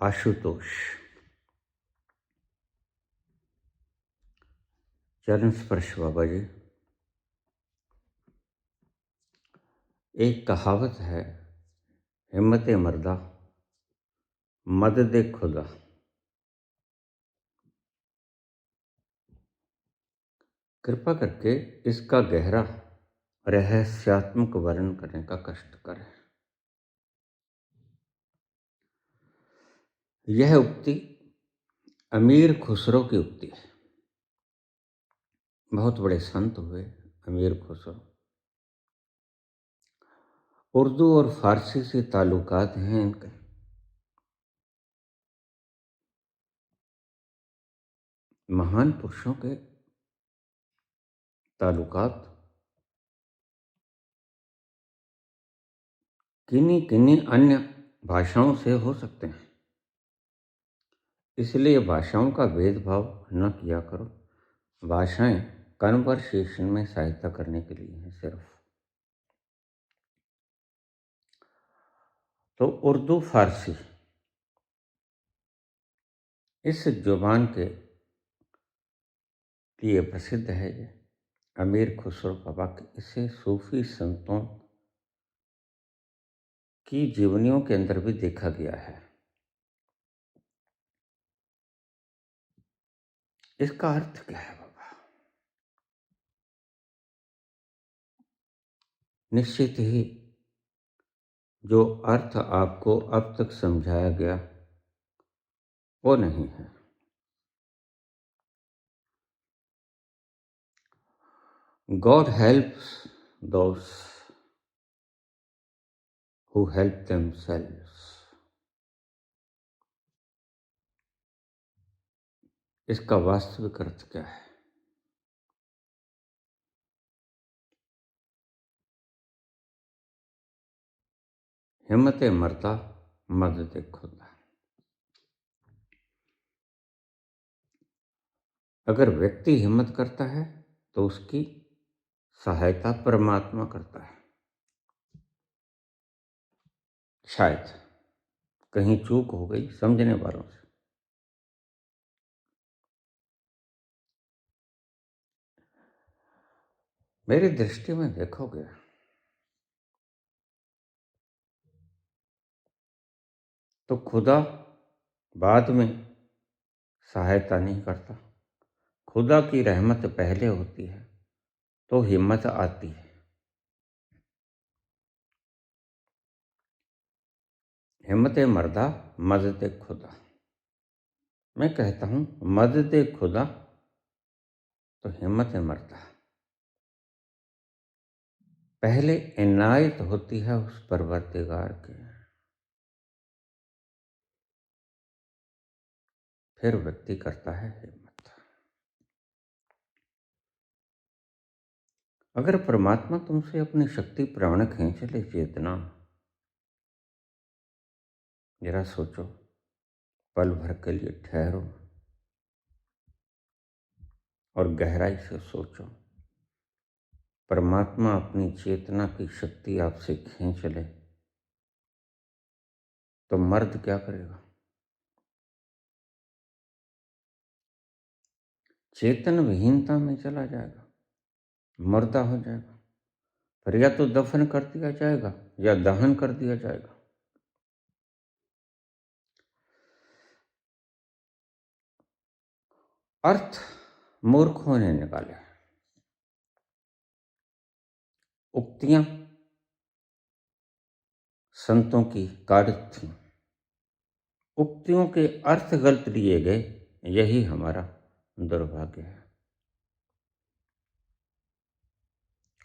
आशुतोष। चरण स्पर्श बाबा जी। एक कहावत है, हिम्मत मर्दा मदद खुदा। कृपा करके इसका गहरा रहस्यात्मक वर्णन करने का कष्ट करें। यह उक्ति अमीर खुसरो की उक्ति है। बहुत बड़े संत हुए अमीर खुसरो। उर्दू और फारसी से ताल्लुकात हैं इनके। महान पुरुषों के ताल्लुकात किन्हीं किन्हीं अन्य भाषाओं से हो सकते हैं, इसलिए भाषाओं का भेदभाव न किया करो। भाषाएं कन्वर्सेशन में सहायता करने के लिए हैं सिर्फ। तो उर्दू फारसी इस जुबान के लिए प्रसिद्ध है। ये अमीर खुसरो का वाक्य, इसे सूफी संतों की जीवनियों के अंदर भी देखा गया है। इसका अर्थ क्या है बाबा? निश्चित ही जो अर्थ आपको अब तक समझाया गया वो नहीं है। God helps those who help themselves। इसका वास्तविक अर्थ क्या है? हिम्मत मर्दा मदद खुदा। अगर व्यक्ति हिम्मत करता है तो उसकी सहायता परमात्मा करता है। शायद कहीं चूक हो गई समझने वालों से। मेरी दृष्टि में देखोगे तो खुदा बाद में सहायता नहीं करता। खुदा की रहमत पहले होती है तो हिम्मत आती है। हिम्मत मर्दा मदद खुदा। मैं कहता हूं मदद खुदा तो हिम्मत मर्दा पहले इनायत होती है उस परवरदिगार के, फिर व्यक्ति करता है हिम्मत। अगर परमात्मा तुमसे अपनी शक्ति प्राण खींच ले चेतना, जरा सोचो, पल भर के लिए ठहरो और गहराई से सोचो। परमात्मा अपनी चेतना की शक्ति आपसे खींच ले तो मर्द क्या करेगा? चेतन विहीनता में चला जाएगा, मुर्दा हो जाएगा। फिर या तो दफन कर दिया जाएगा या दहन कर दिया जाएगा। अर्थ मूर्खों ने निकाले। उक्तियां संतों की कारित थी। उक्तियों के अर्थ गलत लिए गए, यही हमारा दुर्भाग्य है।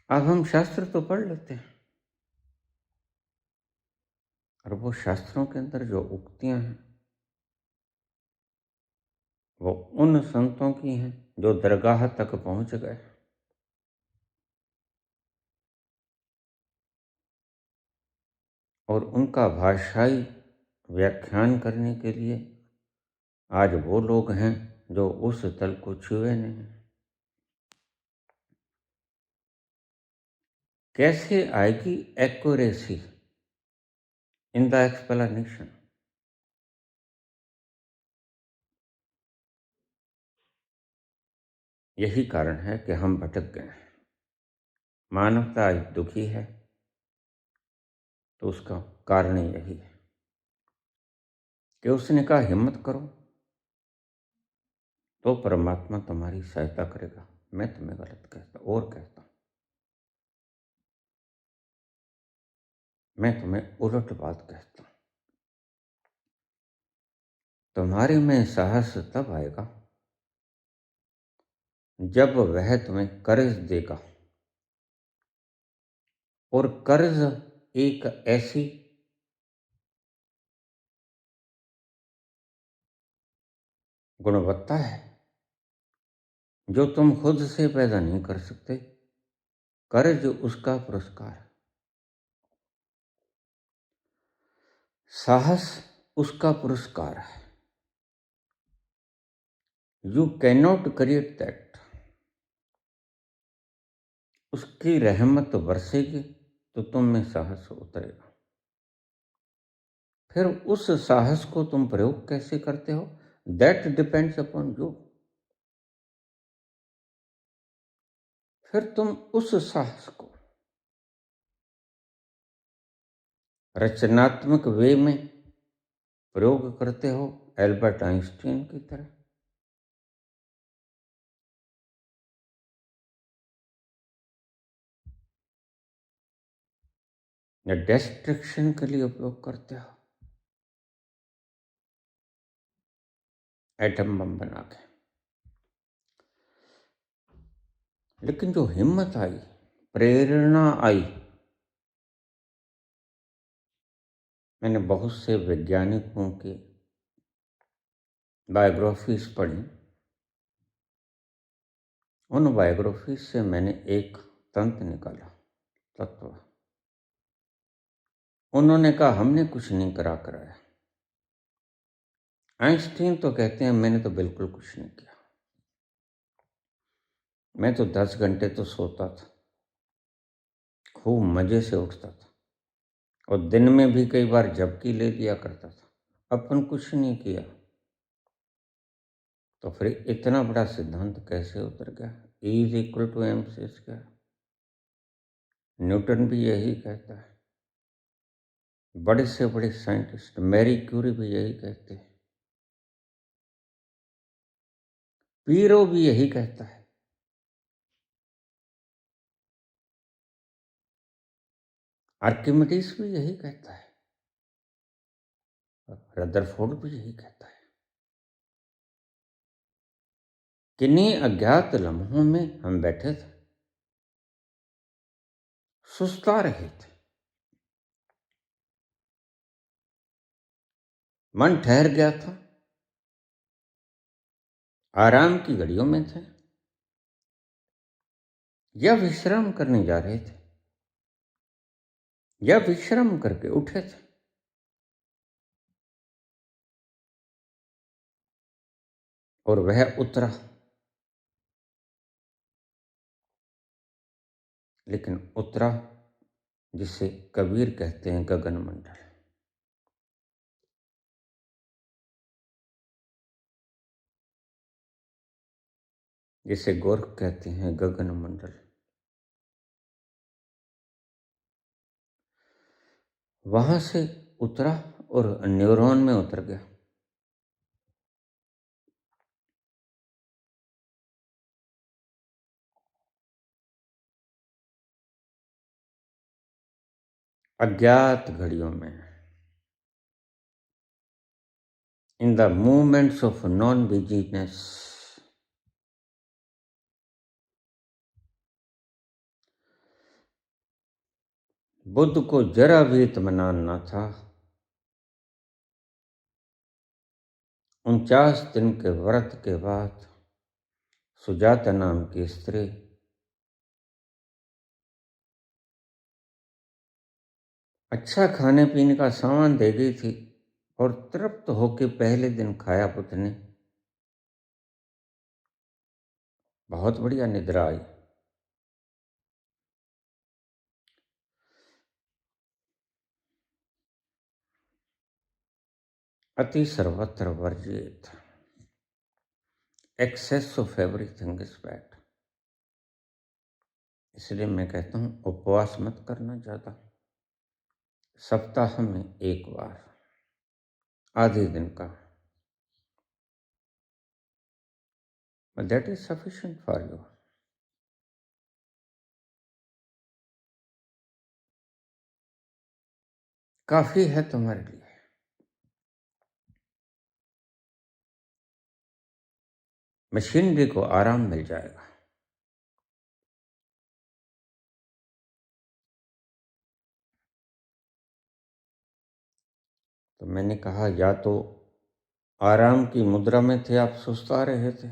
अब हम शास्त्र तो पढ़ लेते हैं और वो शास्त्रों के अंदर जो उक्तियां हैं वो उन संतों की हैं जो दरगाह तक पहुंच गए। और उनका भाषाई व्याख्यान करने के लिए आज वो लोग हैं जो उस तल को छुए नहीं। कैसे आएगी एक्यूरेसी इन द एक्सप्लेनेशन? यही कारण है कि हम भटक गए हैं। मानवता आज दुखी है तो उसका कारण यही है कि उसने कहा हिम्मत करो, तो परमात्मा तुम्हारी सहायता करेगा। मैं तुम्हें गलत कहता और कहता हूं, मैं तुम्हें उलट बात कहता हूं। तुम्हारे में साहस तब आएगा जब वह तुम्हें कर्ज देगा, और कर्ज एक ऐसी गुणवत्ता है जो तुम खुद से पैदा नहीं कर सकते। कर्ज उसका पुरस्कार है, साहस उसका पुरस्कार है। You cannot create that. उसकी रहमत बरसेगी तो तुम में साहस उतरेगा। फिर उस साहस को तुम प्रयोग कैसे करते हो, दैट डिपेंड्स अपॉन यू। फिर तुम उस साहस को रचनात्मक वे में प्रयोग करते हो, एल्बर्ट आइंस्टीन की तरह, या डिस्ट्रैक्शन के लिए उपयोग करते हो, एटम बम बना के। लेकिन जो हिम्मत आई, प्रेरणा आई, मैंने बहुत से वैज्ञानिकों की बायोग्राफीज पढ़ी। उन बायोग्राफीज से मैंने एक तंत्र निकाला, तत्व। उन्होंने कहा हमने कुछ नहीं कराया। आइंस्टीन तो कहते हैं मैंने तो बिल्कुल कुछ नहीं किया, मैं तो 10 घंटे तो सोता था, खूब मजे से उठता था, और दिन में भी कई बार झपकी ले लिया करता था, अपन कुछ नहीं किया। तो फिर इतना बड़ा सिद्धांत कैसे उतर गया, E is equal to M C square. Newton भी यही कहता है, बड़े से बड़े साइंटिस्ट मैरी क्यूरी भी यही कहते हैं, पीरो भी यही कहता है, आर्किमिडीज भी यही कहता है, रदरफोर्ड भी यही कहता है। किन्हीं अज्ञात लम्हों में हम बैठे थे, सुस्ता रहे थे, मन ठहर गया था, आराम की घड़ियों में थे, या विश्राम करने जा रहे थे, या विश्राम करके उठे थे। और वह उतरा, लेकिन उतरा जिसे कबीर कहते हैं गगन मंडल, जिसे गोरख कहते हैं गगन मंडल। वहां से उतरा और न्यूरॉन में उतर गया। अज्ञात घड़ियों में, in the movements of non business, Buddha को जरा भी इत्मीनान न था। 49 दिन के व्रत के बाद सुजाता नाम की स्त्री अच्छा खाने पीने का सामान दे गई थी, और तृप्त होके पहले दिन खाया बुद्ध ने। बहुत बढ़िया निद्रा आई। अति सर्वत्र वर्जित, excess of everything is bad. इसलिए मैं कहता हूँ उपवास मत करना ज़्यादा, सप्ताह में एक बार आधे दिन का, that is sufficient for you. काफी है तुम्हारे लिए। मशीनरी को आराम मिल जाएगा। तो मैंने कहा या तो आराम की मुद्रा में थे आप, सुस्ता रहे थे,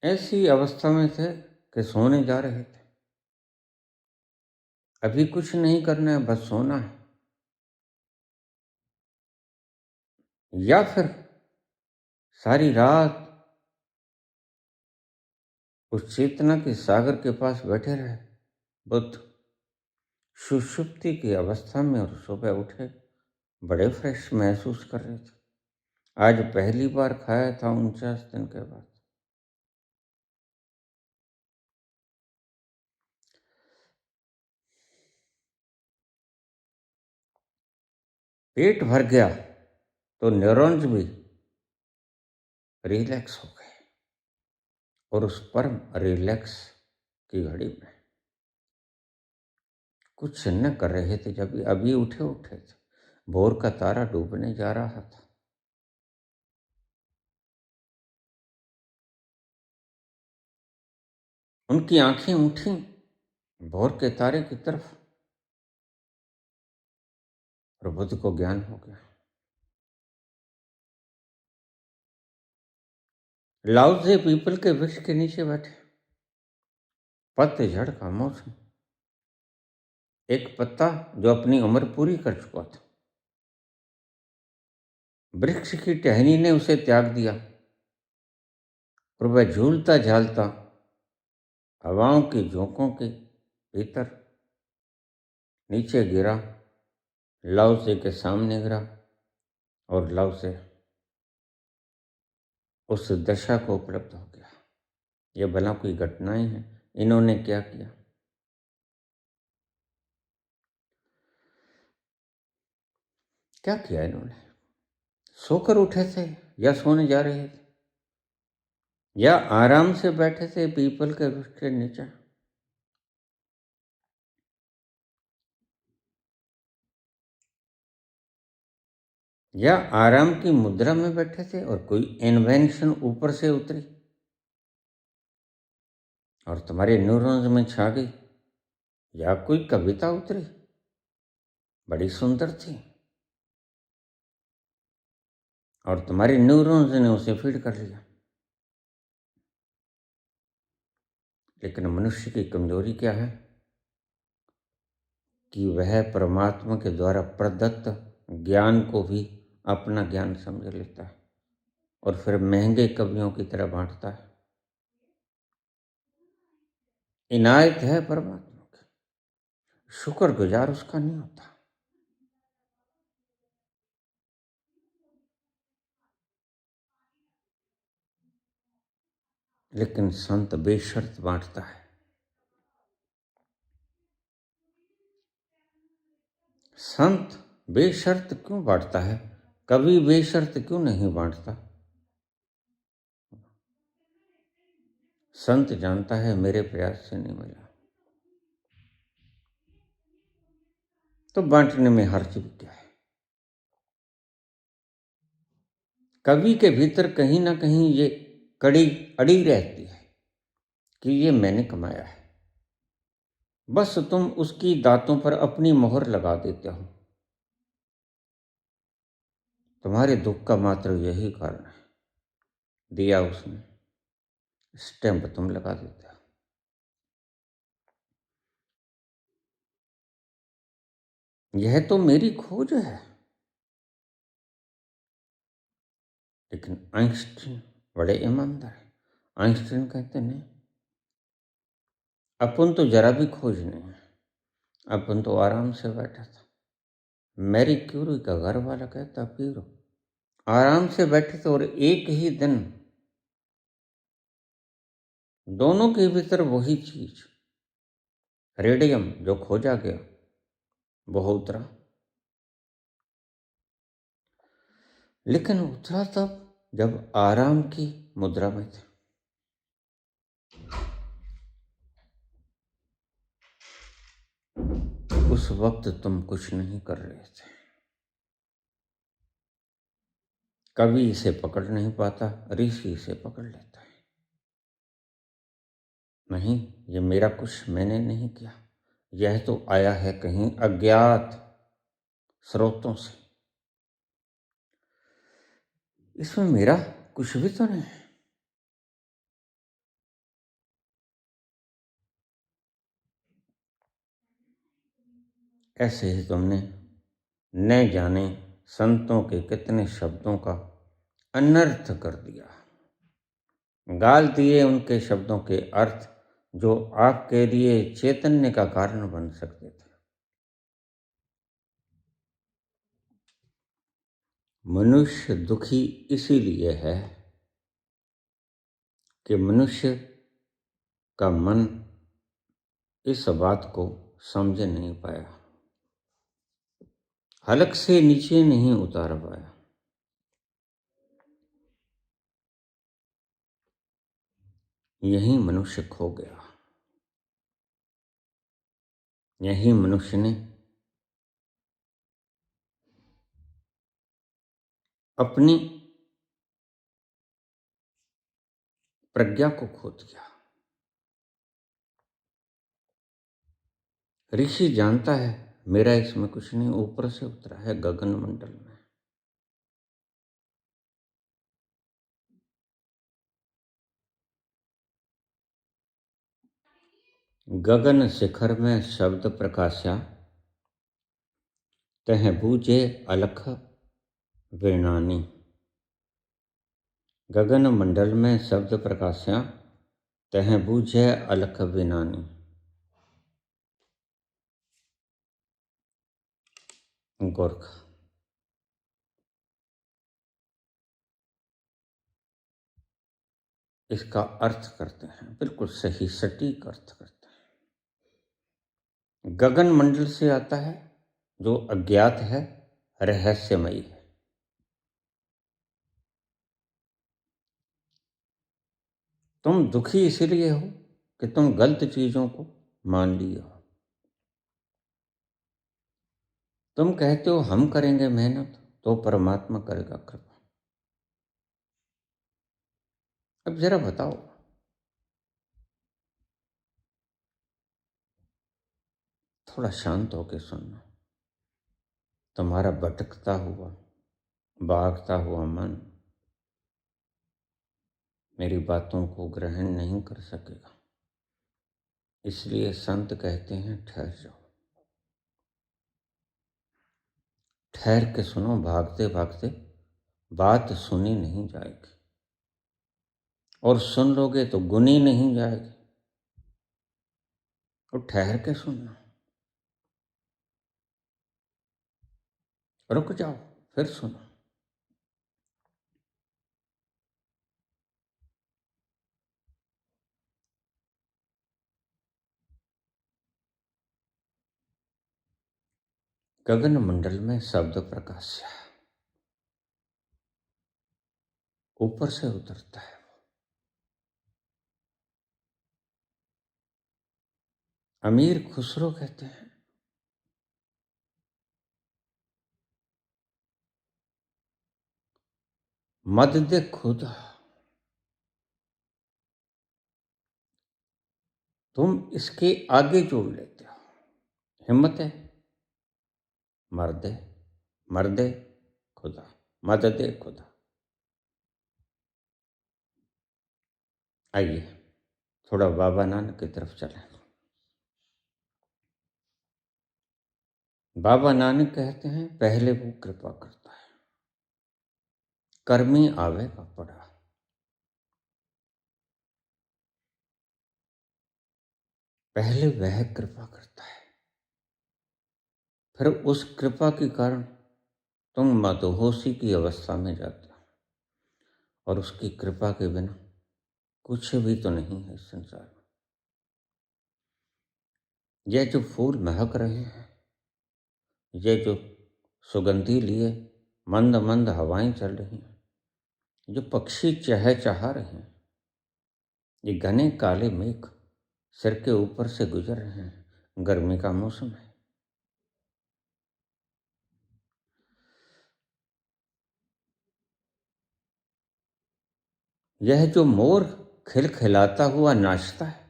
ऐसी अवस्था में थे कि सोने जा रहे थे। अभी कुछ नहीं करना है, बस सोना है। या फिर सारी रात उस चेतना के सागर के पास बैठे रहे बुद्ध, सुषुप्ति की अवस्था में, और सुबह उठे बड़े फ्रेश महसूस कर रहे थे। आज पहली बार खाया था 49 दिन के बाद। पेट भर गया तो न्यूरॉन्स भी रिलैक्स हो गए, और उस परम रिलैक्स की घड़ी में कुछ न कर रहे थे जब अभी उठे थे। भोर का तारा डूबने जा रहा था। उनकी आंखें उठी भोर के तारे की तरफ, और बुद्ध को ज्ञान हो गया। लाओसे पीपल के वृक्ष के नीचे बैठे, पतझड़ का मौसम, एक पत्ता जो अपनी उम्र पूरी कर चुका था, वृक्ष की टहनी ने उसे त्याग दिया, और वह झूलता झालता हवाओं के झोंकों के भीतर नीचे गिरा, लाओसे के सामने गिरा, और लाओसे उस दशा को उपलब्ध हो गया। ये भला कोई घटनाएं हैं? इन्होंने क्या किया? क्या किया इन्होंने? सोकर उठे थे, या सोने जा रहे थे, या आराम से बैठे थे पीपल के वृक्ष के नीचे? या आराम की मुद्रा में बैठे थे और कोई इन्वेंशन ऊपर से उतरी और तुम्हारे न्यूरॉन्स में छा गई? या कोई कविता उतरी, बड़ी सुंदर थी, और तुम्हारे न्यूरॉन्स ने उसे फीड कर लिया? लेकिन मनुष्य की कमजोरी क्या है कि वह परमात्मा के द्वारा प्रदत्त ज्ञान को भी अपना ज्ञान समझ लेता है, और फिर महंगे कवियों की तरह बांटता है। इनायत है परमात्मा की, शुक्रगुजार उसका नहीं होता। लेकिन संत बेशर्त बांटता है। संत बेशर्त क्यों बांटता है? कवि बेशर्त क्यों नहीं बांटता? संत जानता है मेरे प्रयास से नहीं मिला, तो बांटने में हर्ज भी क्या है? कवि के भीतर कहीं ना कहीं ये कड़ी अड़ी रहती है कि ये मैंने कमाया है, बस तुम उसकी दांतों पर अपनी मोहर लगा देते हो। तुम्हारे दुख का मात्र यही कारण है, दिया उसने, स्टैंप तुम लगा देते हो। यह तो मेरी खोज है। लेकिन आइंस्टीन बड़े ईमानदार है। आइंस्टीन कहते नहीं, अपन तो जरा भी खोज नहीं है, अपन तो आराम से बैठा था। मैरी क्यूरी का घर वाला कहता, पीरो आराम से बैठे थे और एक ही दिन दोनों के भीतर वही चीज, रेडियम जो खोजा गया, वह उतरा। लेकिन उतरा तब जब आराम की मुद्रा में थे। उस वक्त तुम कुछ नहीं कर रहे थे। कवि इसे पकड़ नहीं पाता, ऋषि इसे पकड़ लेता है। नहीं, ये मेरा कुछ मैंने नहीं किया, यह तो आया है कहीं अज्ञात स्रोतों से, इसमें मेरा कुछ भी तो नहीं है। ऐसे ही तुमने न जाने संतों के कितने शब्दों का अनर्थ कर दिया, गाल दिए उनके शब्दों के अर्थ जो आपके लिए चैतन्य का कारण बन सकते थे। मनुष्य दुखी इसीलिए है कि मनुष्य का मन इस बात को समझ नहीं पाया, हलक से नीचे नहीं उतार पाया। यही मनुष्य खो गया। यही मनुष्य ने अपनी प्रज्ञा को खो दिया। ऋषि जानता है मेरा इसमें कुछ नहीं, ऊपर से उतरा है गगन मंडल में। गगन शिखर में शब्द प्रकाश्या, तह बूझे अलख वेणानी। गगन मंडल में शब्द प्रकाश्या, तह बूझे अलख वेणानी। गोरख। इसका अर्थ करते हैं, बिल्कुल सही सटीक अर्थ करते हैं। गगन मंडल से आता है जो अज्ञात है, रहस्यमयी है। तुम दुखी इसीलिए हो कि तुम गलत चीजों को मान लिए हो। तुम कहते हो हम करेंगे मेहनत तो परमात्मा करेगा कृपा। अब जरा बताओ, थोड़ा शांत होकर सुनना। तुम्हारा भटकता हुआ, भागता हुआ मन मेरी बातों को ग्रहण नहीं कर सकेगा, इसलिए संत कहते हैं ठहर जाओ। ठहर के सुनो, भागते भागते बात सुनी नहीं जाएगी, और सुन लोगे तो गुनी नहीं जाएगी। और ठहर के सुनना, रुक जाओ फिर सुनो। गगन मंडल में शब्द प्रकाश ऊपर से उतरता है। अमीर खुसरो कहते हैं, मद दे खुदा, तुम इसके आगे जोड़ लेते हो। हिम्मत है, मर्दे मर्दे खुदा, मदद खुदा। आइए थोड़ा बाबा नानक की तरफ चलें। बाबा नानक कहते हैं पहले वो कृपा करता है, कर्मी आवेगा पड़ा। पहले वह कृपा करता है, फिर उस कृपा के कारण तुम मदहोशी की अवस्था में जाते हो, और उसकी कृपा के बिना कुछ भी तो नहीं है इस संसार में। यह जो फूल महक रहे हैं, यह जो सुगंधी लिए मंद मंद हवाएं चल रही हैं, जो पक्षी चहचहा रहे हैं, ये घने काले मेघ सिर के ऊपर से गुजर रहे हैं, गर्मी का मौसम है। यह जो मोर खिलखिलाता हुआ नाचता है,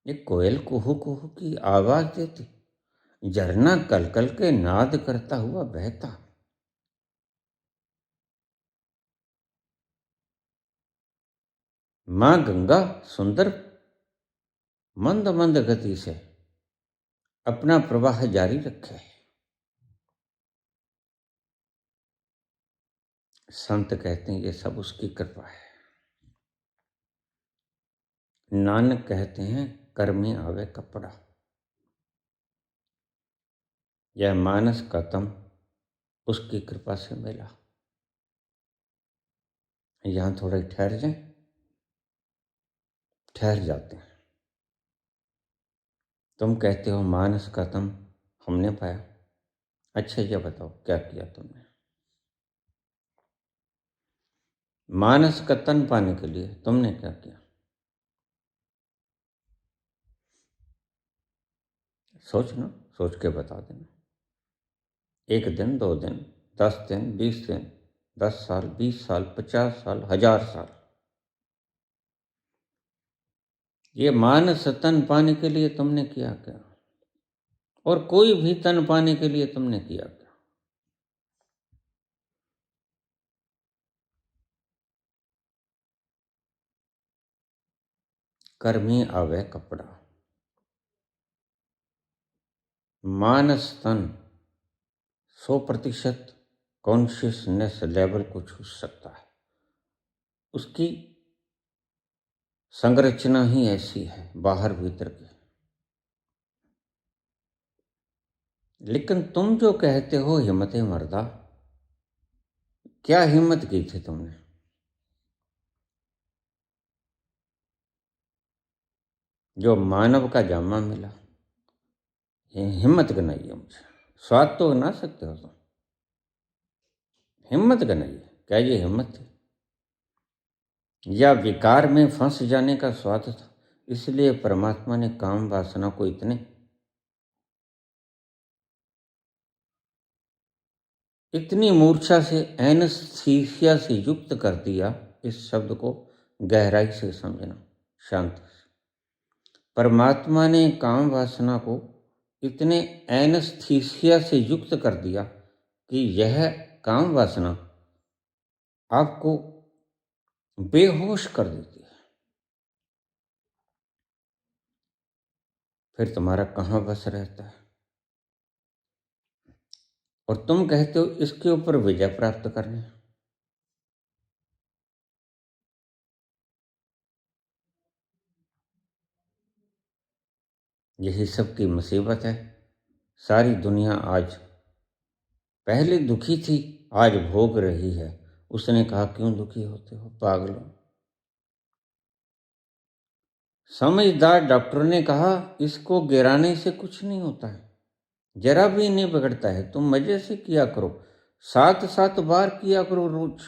ये कोयल कुहू कुहू की आवाज देती, झरना कलकल के नाद करता हुआ बहता, मां गंगा सुंदर मंद मंद गति से अपना प्रवाह जारी रखे। संत कहते हैं ये सब उसकी कृपा है। नानक कहते हैं कर में आवे कपड़ा। यह मानस का तम उसकी कृपा से मिला। यहां थोड़ा ठहर जाए, ठहर जाते हैं। तुम कहते हो मानस का तम हमने पाया। अच्छा ये बताओ क्या किया तुमने? मानस का तन पाने के लिए तुमने क्या किया? सोचना, सोच के बता देना। 1 दिन, 2 दिन, 10 दिन, 20 दिन, 10 साल, 20 साल, 50 साल, 1000 साल, ये मानस तन पाने के लिए तुमने किया क्या? और कोई भी तन पाने के लिए तुमने किया क्या? कर्मी आवे कपड़ा। मानस तन 100% कॉन्शियसनेस लेवल को छू सकता है। उसकी संरचना ही ऐसी है बाहर भीतर की। लेकिन तुम जो कहते हो हिम्मते मर्दा, क्या हिम्मत की थी तुमने? जो मानव का जामा मिला, ये हिम्मत गनाइए मुझे। स्वाद तो गना सकते हो तुम, हिम्मत गनाइए। क्या ये हिम्मत थी, या विकार में फंस जाने का स्वाद था? इसलिए परमात्मा ने काम वासना को इतनी मूर्छा से, एनेस्थीसिया से युक्त कर दिया। इस शब्द को गहराई से समझना, शांति से। परमात्मा ने काम वासना को इतने एनेस्थीसिया से युक्त कर दिया कि यह काम वासना आपको बेहोश कर देती है। फिर तुम्हारा कहाँ बस रहता है? और तुम कहते हो इसके ऊपर विजय प्राप्त करने। यही सबकी मुसीबत है। सारी दुनिया आज, पहले दुखी थी, आज भोग रही है। उसने कहा क्यों दुखी होते हो पागलों? समझदार डॉक्टर ने कहा इसको गिराने से कुछ नहीं होता है, जरा भी नहीं बिगड़ता है, तुम मजे से किया करो, 7-7 बार किया करो रोज।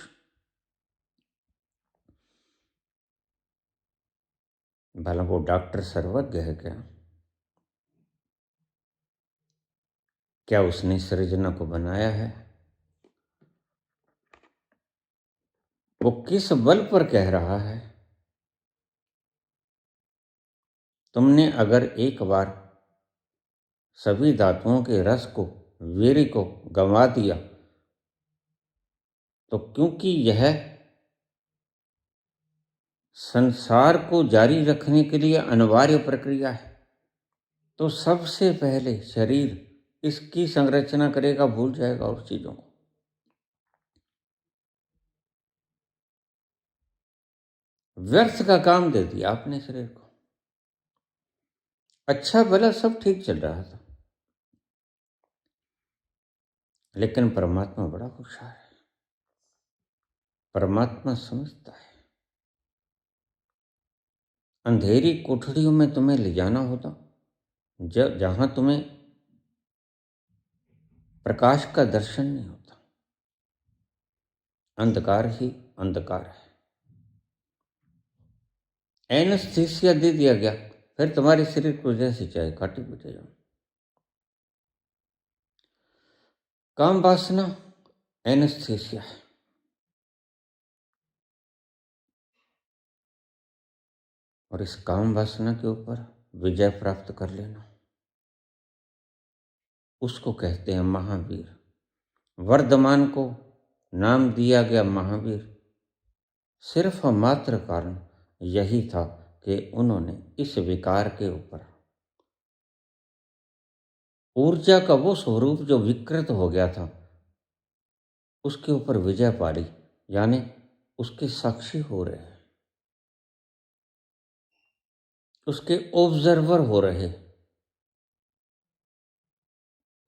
भला वो डॉक्टर सर्वज्ञ है क्या? क्या उसने सृजना को बनाया है? वो किस बल पर कह रहा है? तुमने अगर एक बार सभी धातुओं के रस को, वीर्य को गंवा दिया, तो क्योंकि यह संसार को जारी रखने के लिए अनिवार्य प्रक्रिया है, तो सबसे पहले शरीर इसकी संरचना करेगा, भूल जाएगा और चीजों को। व्यर्थ का काम दे दिया आपने शरीर को। अच्छा भला सब ठीक चल रहा था, लेकिन परमात्मा बड़ा होशियार है। परमात्मा समझता है। अंधेरी कोठरियों में तुम्हें ले जाना होता, जहां तुम्हें प्रकाश का दर्शन नहीं होता, अंधकार ही अंधकार है। एनेस्थीसिया दे दिया गया, फिर तुम्हारे शरीर को जैसे चाहे काटे पीटे जाओ। काम वासना एनेस्थीसिया है। और इस काम वासना के ऊपर विजय प्राप्त कर लेना, उसको कहते हैं महावीर। वर्धमान को नाम दिया गया महावीर, सिर्फ मात्र कारण यही था कि उन्होंने इस विकार के ऊपर ऊर्जा का वो स्वरूप जो विकृत हो गया था, उसके ऊपर विजय पा ली, यानी उसके साक्षी हो रहे हैं, उसके ऑब्जर्वर हो रहे,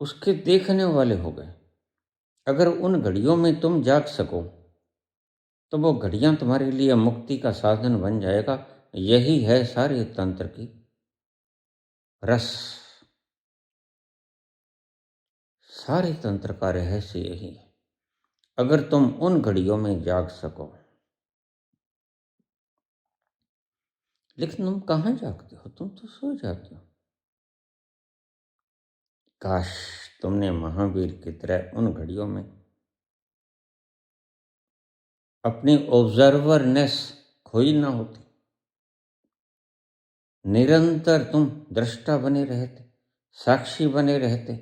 उसके देखने वाले हो गए। अगर उन घड़ियों में तुम जाग सको तो वो घड़ियां तुम्हारे लिए मुक्ति का साधन बन जाएगा। यही है सारे तंत्र की रस, सारे तंत्र का रहस्य यही है। अगर तुम उन घड़ियों में जाग सको, लेकिन तुम कहाँ जागते हो? तुम तो सो जाते हो। काश तुमने महावीर की तरह उन घड़ियों में अपनी ऑब्जर्वरनेस खोई ना होती। निरंतर तुम दृष्टा बने रहते, साक्षी बने रहते,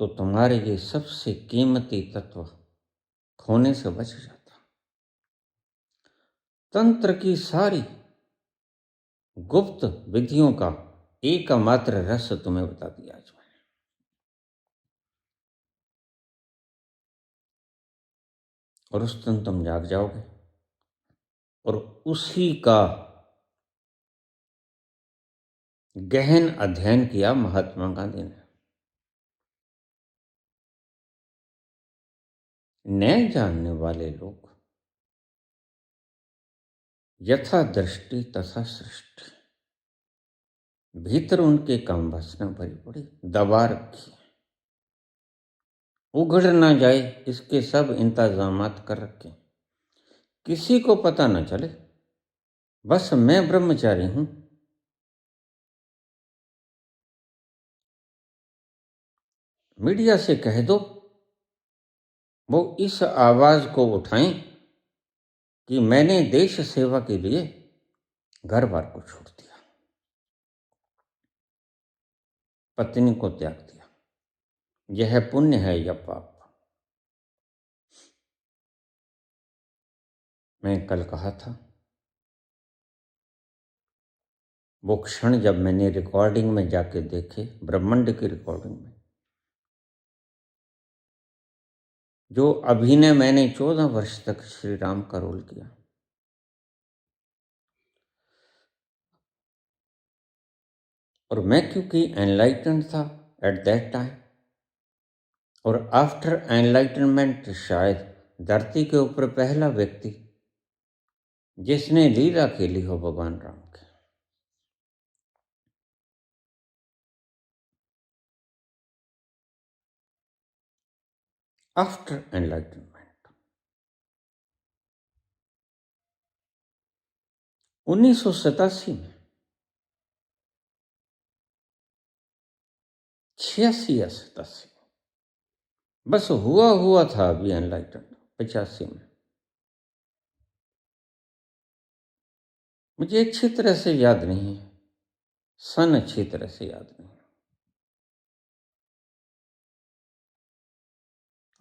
तो तुम्हारे ये सबसे कीमती तत्व खोने से बच जाता। तंत्र की सारी गुप्त विधियों का एकमात्र रहस्य तुम्हें बता दिया आज मैंने। और उस दिन तुम जाग जाओगे और उसी का गहन अध्ययन किया महात्मा गांधी ने। न जानने वाले लोग यथा दृष्टि तथा सृष्टि, भीतर उनके काम वासना भरी पड़ी, दबा रखी, उघड़ ना जाए इसके सब इंतजामात कर रखे, किसी को पता ना चले, बस मैं ब्रह्मचारी हूं। मीडिया से कह दो वो इस आवाज को उठाएं कि मैंने देश सेवा के लिए घर बार को छोड़ दिया, पत्नी को त्याग दिया, यह पुण्य है या पाप। मैं कल कहा था, वो क्षण जब मैंने रिकॉर्डिंग में जाके देखे, ब्रह्मांड की रिकॉर्डिंग में, जो अभिनय मैंने 14 वर्ष तक श्री राम का रोल किया, और मैं क्योंकि एनलाइटेंड था एट दैट टाइम, और आफ्टर एनलाइटनमेंट शायद धरती के ऊपर पहला व्यक्ति जिसने लीला खेली हो भगवान राम की। आफ्टर एनलाइटनमेंट 1987 में, 86 या 87, बस हुआ था अभी एनलाइटन 85 में। मुझे अच्छी तरह से याद नहीं है, सन अच्छी तरह से याद नहीं।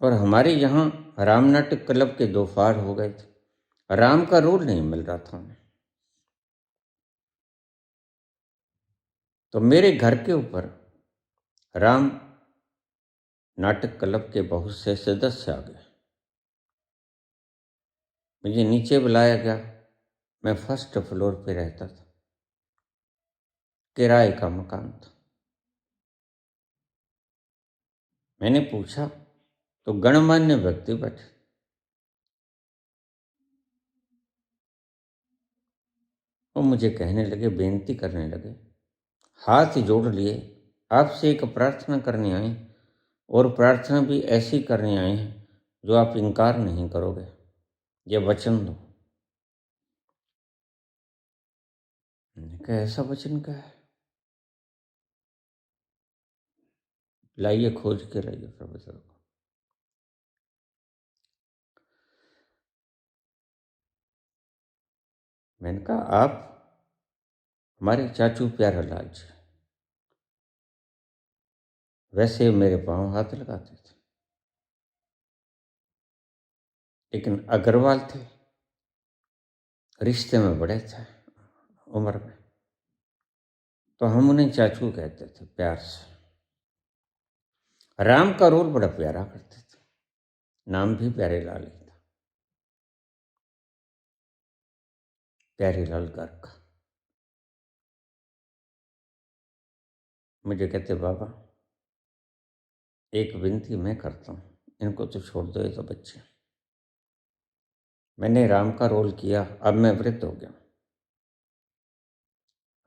और हमारे यहाँ राम नाटक क्लब के 2 फाड़ हो गए थे, राम का रोल नहीं मिल रहा था हमें। तो मेरे घर के ऊपर राम नाटक क्लब के बहुत से सदस्य आ गए, मुझे नीचे बुलाया गया। मैं फर्स्ट फ्लोर पे रहता था, किराए का मकान था। मैंने पूछा तो गणमान्य व्यक्ति बैठे। वो मुझे कहने लगे, बेनती करने लगे, हाथ जोड़ लिए, आपसे एक प्रार्थना करने आए, और प्रार्थना भी ऐसी करने आए हैं जो आप इनकार नहीं करोगे, ये वचन दो। मैंने कहा, ऐसा वचन क्या है? लाइए, खोज के लाइए प्रोफेसर को। मैंने कहा, आप हमारे चाचू प्यारेलाल जी, वैसे मेरे पांव हाथ लगाते थे, लेकिन अग्रवाल थे, रिश्ते में बड़े थे उम्र में, तो हम उन्हें चाचू कहते थे प्यार से। राम का रोल बड़ा प्यारा करते थे, नाम भी प्यारेलाल ही था, प्यारेलाल गर्ग का। मुझे कहते, बाबा एक विनती मैं करता हूँ, इनको तो छोड़ दो, ये तो बच्चे। मैंने राम का रोल किया, अब मैं वृद्ध हो गया,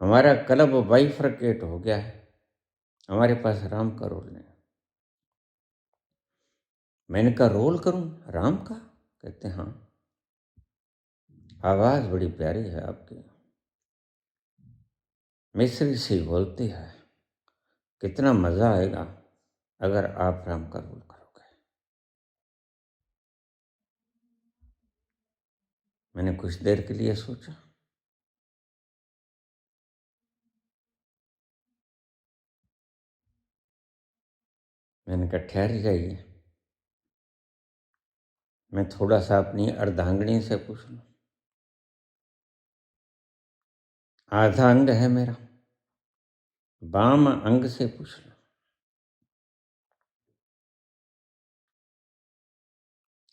हमारा क्लब बाइफरकेट हो गया है, हमारे पास राम का रोल नहीं। मैंने कहा, रोल करूं राम का? कहते, हाँ, आवाज बड़ी प्यारी है आपकी, मिस्री सी बोलती है, कितना मजा आएगा अगर आप राम का रोल करोगे। मैंने कुछ देर के लिए सोचा, मैंने कहा, ठहर जाइए, मैं थोड़ा सा अपनी अर्धांगिनी से पूछ लूं, आधा अंग है मेरा, बाम अंग से पूछ लो।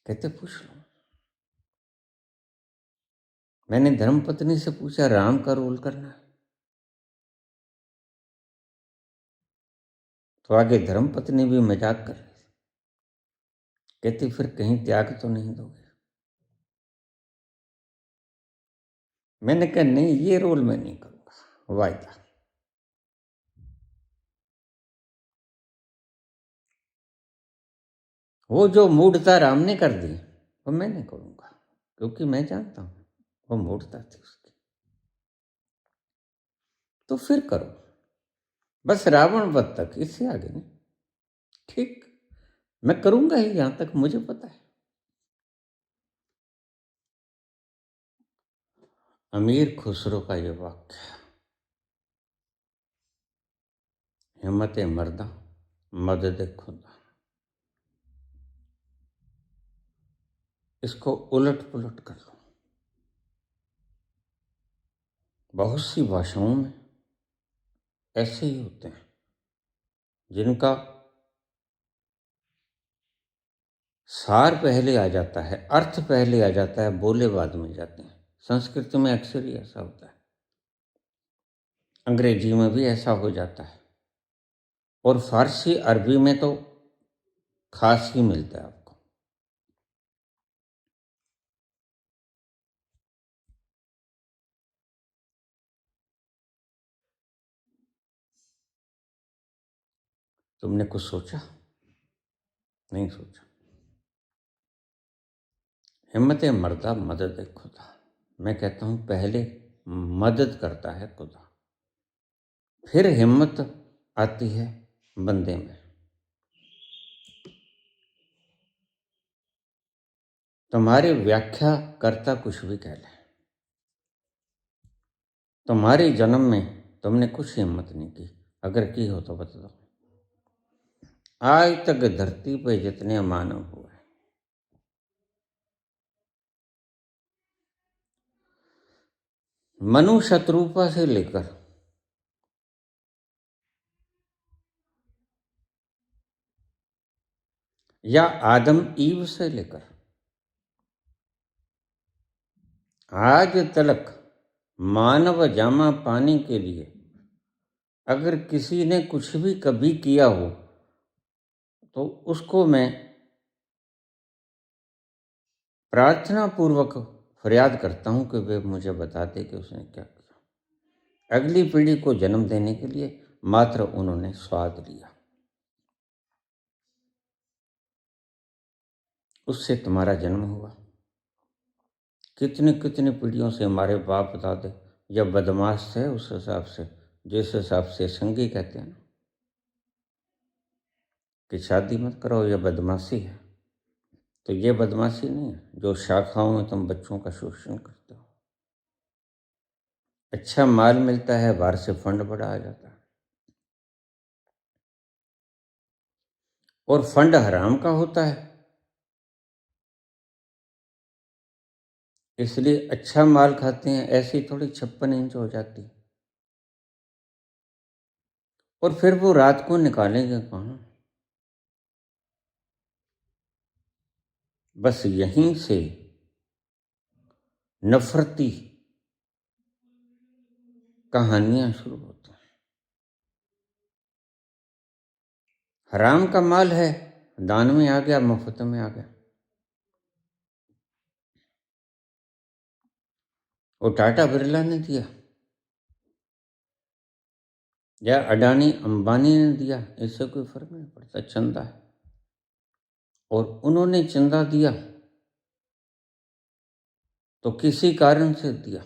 कहते, पूछ लो। मैंने धर्मपत्नी से पूछा, राम का रोल करना है? तो आगे धर्मपत्नी भी मजाक कर रही थी, कहती, फिर कहीं त्याग तो नहीं दोगे? मैंने कहा, नहीं, ये रोल मैं नहीं करूंगा, वायदा। वो जो मूढ़ता राम ने कर दी, वो मैं नहीं करूंगा, क्योंकि मैं जानता हूं वो मूढ़ता थी उसकी। तो फिर करो, बस रावण वध तक, इससे आगे नहीं। ठीक, मैं करूंगा ही, यहां तक मुझे पता है। अमीर खुसरो का ये वाक्य, हिम्मत मर्दा मदद खुदा, इसको उलट पुलट कर लो। बहुत सी भाषाओं में ऐसे ही होते हैं, जिनका सार पहले आ जाता है, अर्थ पहले आ जाता है, बोले बाद में जाते हैं। संस्कृत में अक्सर ही ऐसा होता है, अंग्रेजी में भी ऐसा हो जाता है, और फारसी अरबी में तो खास ही मिलता है आपको। तुमने कुछ सोचा? नहीं सोचा। हिम्मत मर्दा मदद खुदा, मैं कहता हूं पहले मदद करता है खुदा, फिर हिम्मत आती है बंदे में। तुम्हारी व्याख्या करता कुछ भी कह ले, तुम्हारे जन्म में तुमने कुछ हिम्मत नहीं की, अगर की हो तो बता दो। आज तक धरती पर जितने मानव हुए, मनु शत्रुपा से लेकर या आदम ईव से लेकर आज तक मानव जामा पाने के लिए अगर किसी ने कुछ भी कभी किया हो, तो उसको मैं प्रार्थना पूर्वक फरियाद करता हूं कि वे मुझे बता दे कि उसने क्या किया। अगली पीढ़ी को जन्म देने के लिए मात्र उन्होंने स्वाद लिया, उससे तुम्हारा जन्म हुआ। कितनी कितनी पीढ़ियों से हमारे बाप दादे जब बदमाश थे, उस हिसाब से, जिस हिसाब से संगी कहते हैं ना कि शादी मत करो, यह बदमाशी है, तो ये बदमाशी नहीं है जो शाखाओं में तुम बच्चों का शोषण करते हो। अच्छा माल मिलता है, बाहर से फंड बड़ा आ जाता है, और फंड हराम का होता है, इसलिए अच्छा माल खाते हैं, ऐसी थोड़ी 56 इंच हो जाती है। और फिर वो रात को निकालेंगे कहाँ? बस यहीं से नफरती कहानियां शुरू होती हैं। हराम का माल है, दान में आ गया, मुफ्त में आ गया। वो टाटा बिरला ने दिया या अडानी अंबानी ने दिया, इससे कोई फर्क नहीं पड़ता, चंदा है। और उन्होंने चंदा दिया तो किसी कारण से दिया।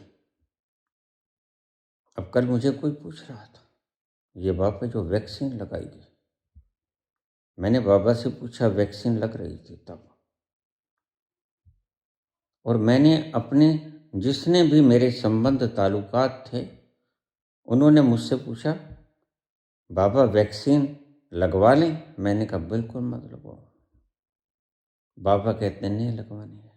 अब कल मुझे कोई पूछ रहा था, ये बाबा जो वैक्सीन लगाई गई, मैंने बाबा से पूछा वैक्सीन लग रही थी तब, और मैंने अपने जिसने भी मेरे संबंध ताल्लुकात थे, उन्होंने मुझसे पूछा बाबा वैक्सीन लगवा लें? मैंने कहा बिल्कुल मत लगवाओ। बाबा कहते नहीं लगवानी है।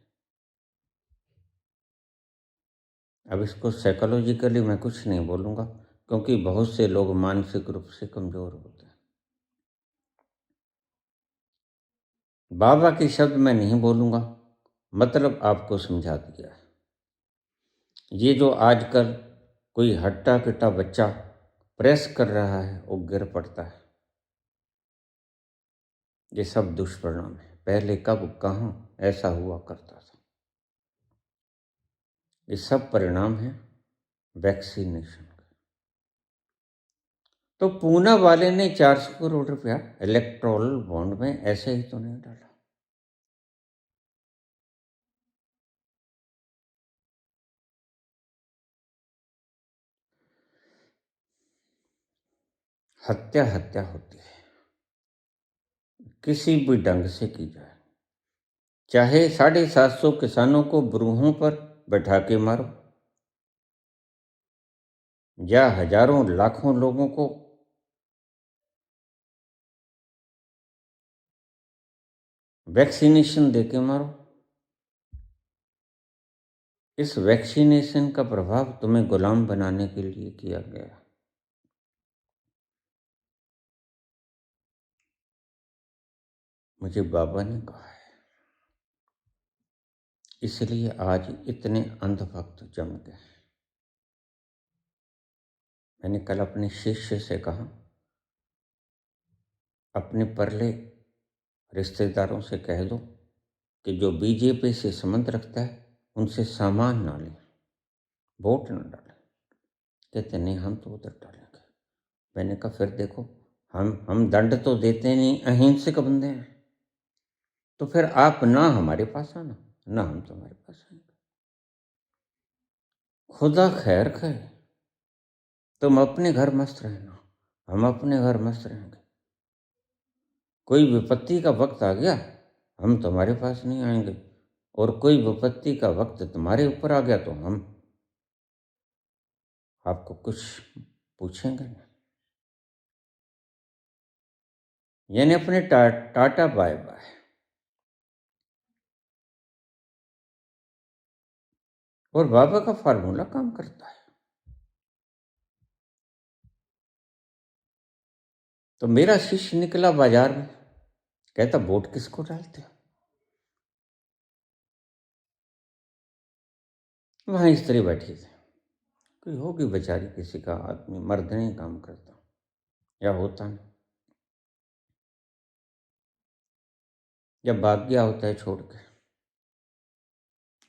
अब इसको साइकोलॉजिकली मैं कुछ नहीं बोलूँगा, क्योंकि बहुत से लोग मानसिक रूप से कमज़ोर होते हैं। बाबा के शब्द मैं नहीं बोलूँगा, मतलब आपको समझा दिया है। ये जो आजकल कोई हट्टा कट्टा बच्चा प्रेस कर रहा है, वो गिर पड़ता है, ये सब दुष्परिणाम है। पहले कब कहाँ ऐसा हुआ करता था, ये सब परिणाम है वैक्सीनेशन का। तो पूना वाले ने 400 करोड़ रुपया इलेक्टोरल बॉन्ड में ऐसे ही तो नहीं डाला। हत्या हत्या होती है, किसी भी ढंग से की जाए, चाहे 750 किसानों को बरूहों पर बैठा के मारो, या हजारों लाखों लोगों को वैक्सीनेशन देके मारो। इस वैक्सीनेशन का प्रभाव तुम्हें गुलाम बनाने के लिए किया गया। मुझे बाबा ने कहा है, इसलिए आज इतने अंधभक्त जम गए। मैंने कल अपने शिष्य से कहा, अपने परले रिश्तेदारों से कह दो कि जो बीजेपी से संबंध रखता है उनसे सामान ना लें, वोट ना डालें। कहते नहीं हम तो उधर डालेंगे। मैंने कहा फिर देखो, हम दंड तो देते नहीं, अहिंसक बंदे हैं, तो फिर आप ना हमारे पास आना, ना हम तुम्हारे पास आएंगे। खुदा खैर करे, तुम अपने घर मस्त रहना, हम अपने घर मस्त रहेंगे। कोई विपत्ति का वक्त आ गया, हम तुम्हारे पास नहीं आएंगे, और कोई विपत्ति का वक्त तुम्हारे ऊपर आ गया तो हम आपको कुछ पूछेंगे नहीं। यानी अपने टाटा बाय बाय। और बाबा का फार्मूला काम करता है। तो मेरा शिष्य निकला बाजार में, कहता वोट किसको डालते हो? वहां स्त्री बैठी थी, कोई होगी बेचारी, किसी का आदमी, मर्द नहीं काम करता या होता नहीं। या भाग गया होता है छोड़ के।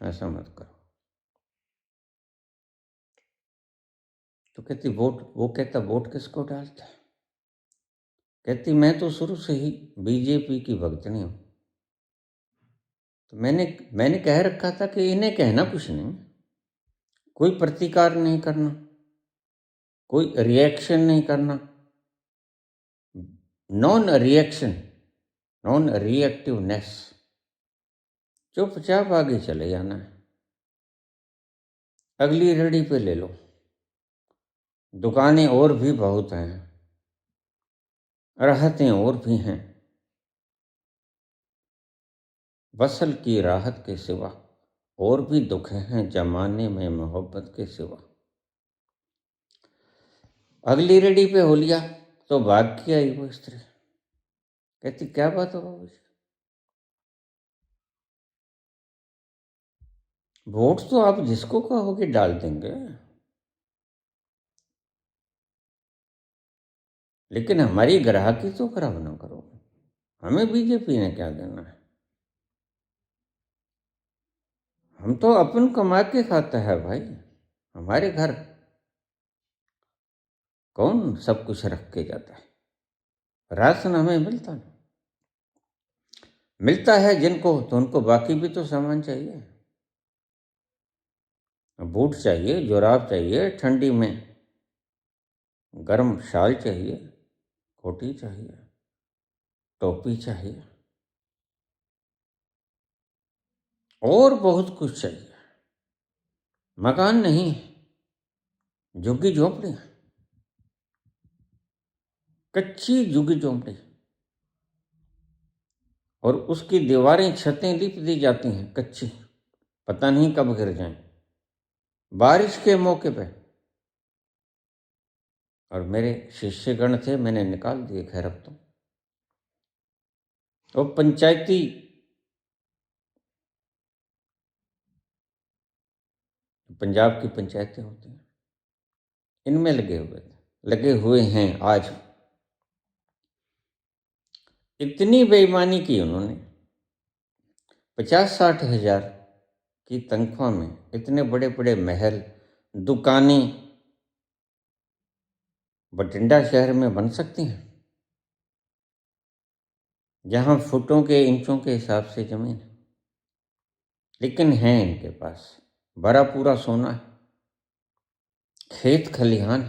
ऐसा मत करो। तो कहती वोट, वो कहता वोट किसको डालता है? कहती मैं तो शुरू से ही बीजेपी की भक्तनी हूं। तो मैंने कह रखा था कि इन्हें कहना कुछ नहीं, कोई प्रतिकार नहीं करना, कोई रिएक्शन नहीं करना, नॉन रिएक्शन, नॉन रिएक्टिवनेस, चुपचाप आगे चले जाना है। अगली रेडी पे ले लो, दुकानें और भी बहुत हैं, राहतें और भी हैं, वसल की राहत के सिवा और भी दुख हैं जमाने में मोहब्बत के सिवा। अगली रेडी पे हो लिया तो भाग के आई वो स्त्री। कहती क्या बात हो बाबू जी, वोट तो आप जिसको कहोगे डाल देंगे, लेकिन हमारी ग्राहकी तो खराब ना करो। हमें बीजेपी ने क्या देना है? हम तो अपन कमा के खाता है भाई। हमारे घर कौन सब कुछ रख के जाता है? राशन हमें मिलता है जिनको, तो उनको बाकी भी तो सामान चाहिए। बूट चाहिए, जुराब चाहिए, ठंडी में गर्म शाल चाहिए, कोटी चाहिए, टोपी चाहिए, और बहुत कुछ चाहिए। मकान नहीं, झुग्गी झोंपड़ी, कच्ची झुग्गी झोंपड़ी, और उसकी दीवारें छतें लिप दी जाती हैं कच्ची, पता नहीं कब गिर जाएं बारिश के मौके पे। और मेरे शिष्यगण थे, मैंने निकाल दिए खैर अब तो। वो पंचायती पंजाब की पंचायतें होती हैं, इनमें लगे हुए हैं आज। इतनी बेईमानी की उन्होंने, 50-60 हजार की तनख्वाह में इतने बड़े बड़े महल, दुकानें बठिंडा शहर में बन सकती हैं, जहां फुटों के इंचों के हिसाब से जमीन है। लेकिन है इनके पास भरा पूरा सोना है, खेत खलिहान।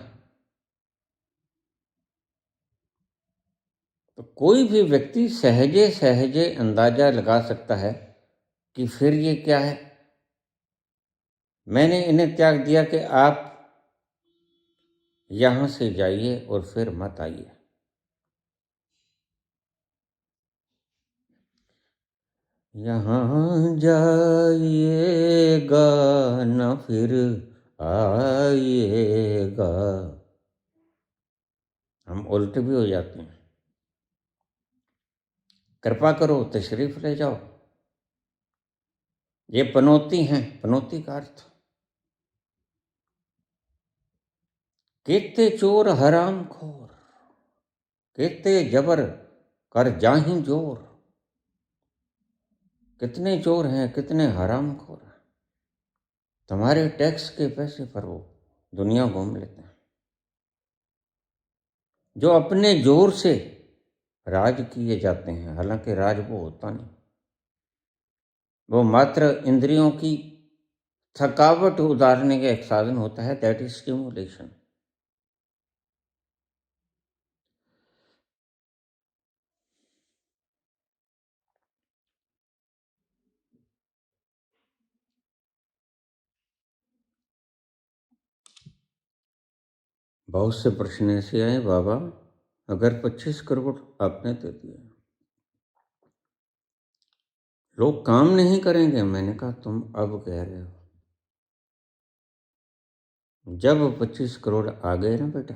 तो कोई भी व्यक्ति सहजे सहजे अंदाजा लगा सकता है कि फिर ये क्या है। मैंने इन्हें त्याग दिया कि आप यहां से जाइए और फिर मत आइए। यहाँ जाइएगा न फिर आइएगा। हम उल्टे भी हो जाते हैं। कृपा करो तशरीफ ले जाओ, ये पनौती हैं, पनौती का अर्थ। केते चोर हराम खोर, केते जबर कर जाहि जोर। कितने चोर हैं, कितने हराम खोर हैं, तुम्हारे टैक्स के पैसे पर वो दुनिया घूम लेते हैं। जो अपने जोर से राज किए जाते हैं, हालांकि राज वो होता नहीं, वो मात्र इंद्रियों की थकावट उतारने का एक साधन होता है, दैट इज स्टिमुलेशन। बहुत से प्रश्न ऐसे आए, बाबा अगर 25 करोड़ आपने दे दिए, लोग काम नहीं करेंगे। मैंने कहा तुम अब कह रहे हो, जब 25 करोड़ आ गए ना बेटा,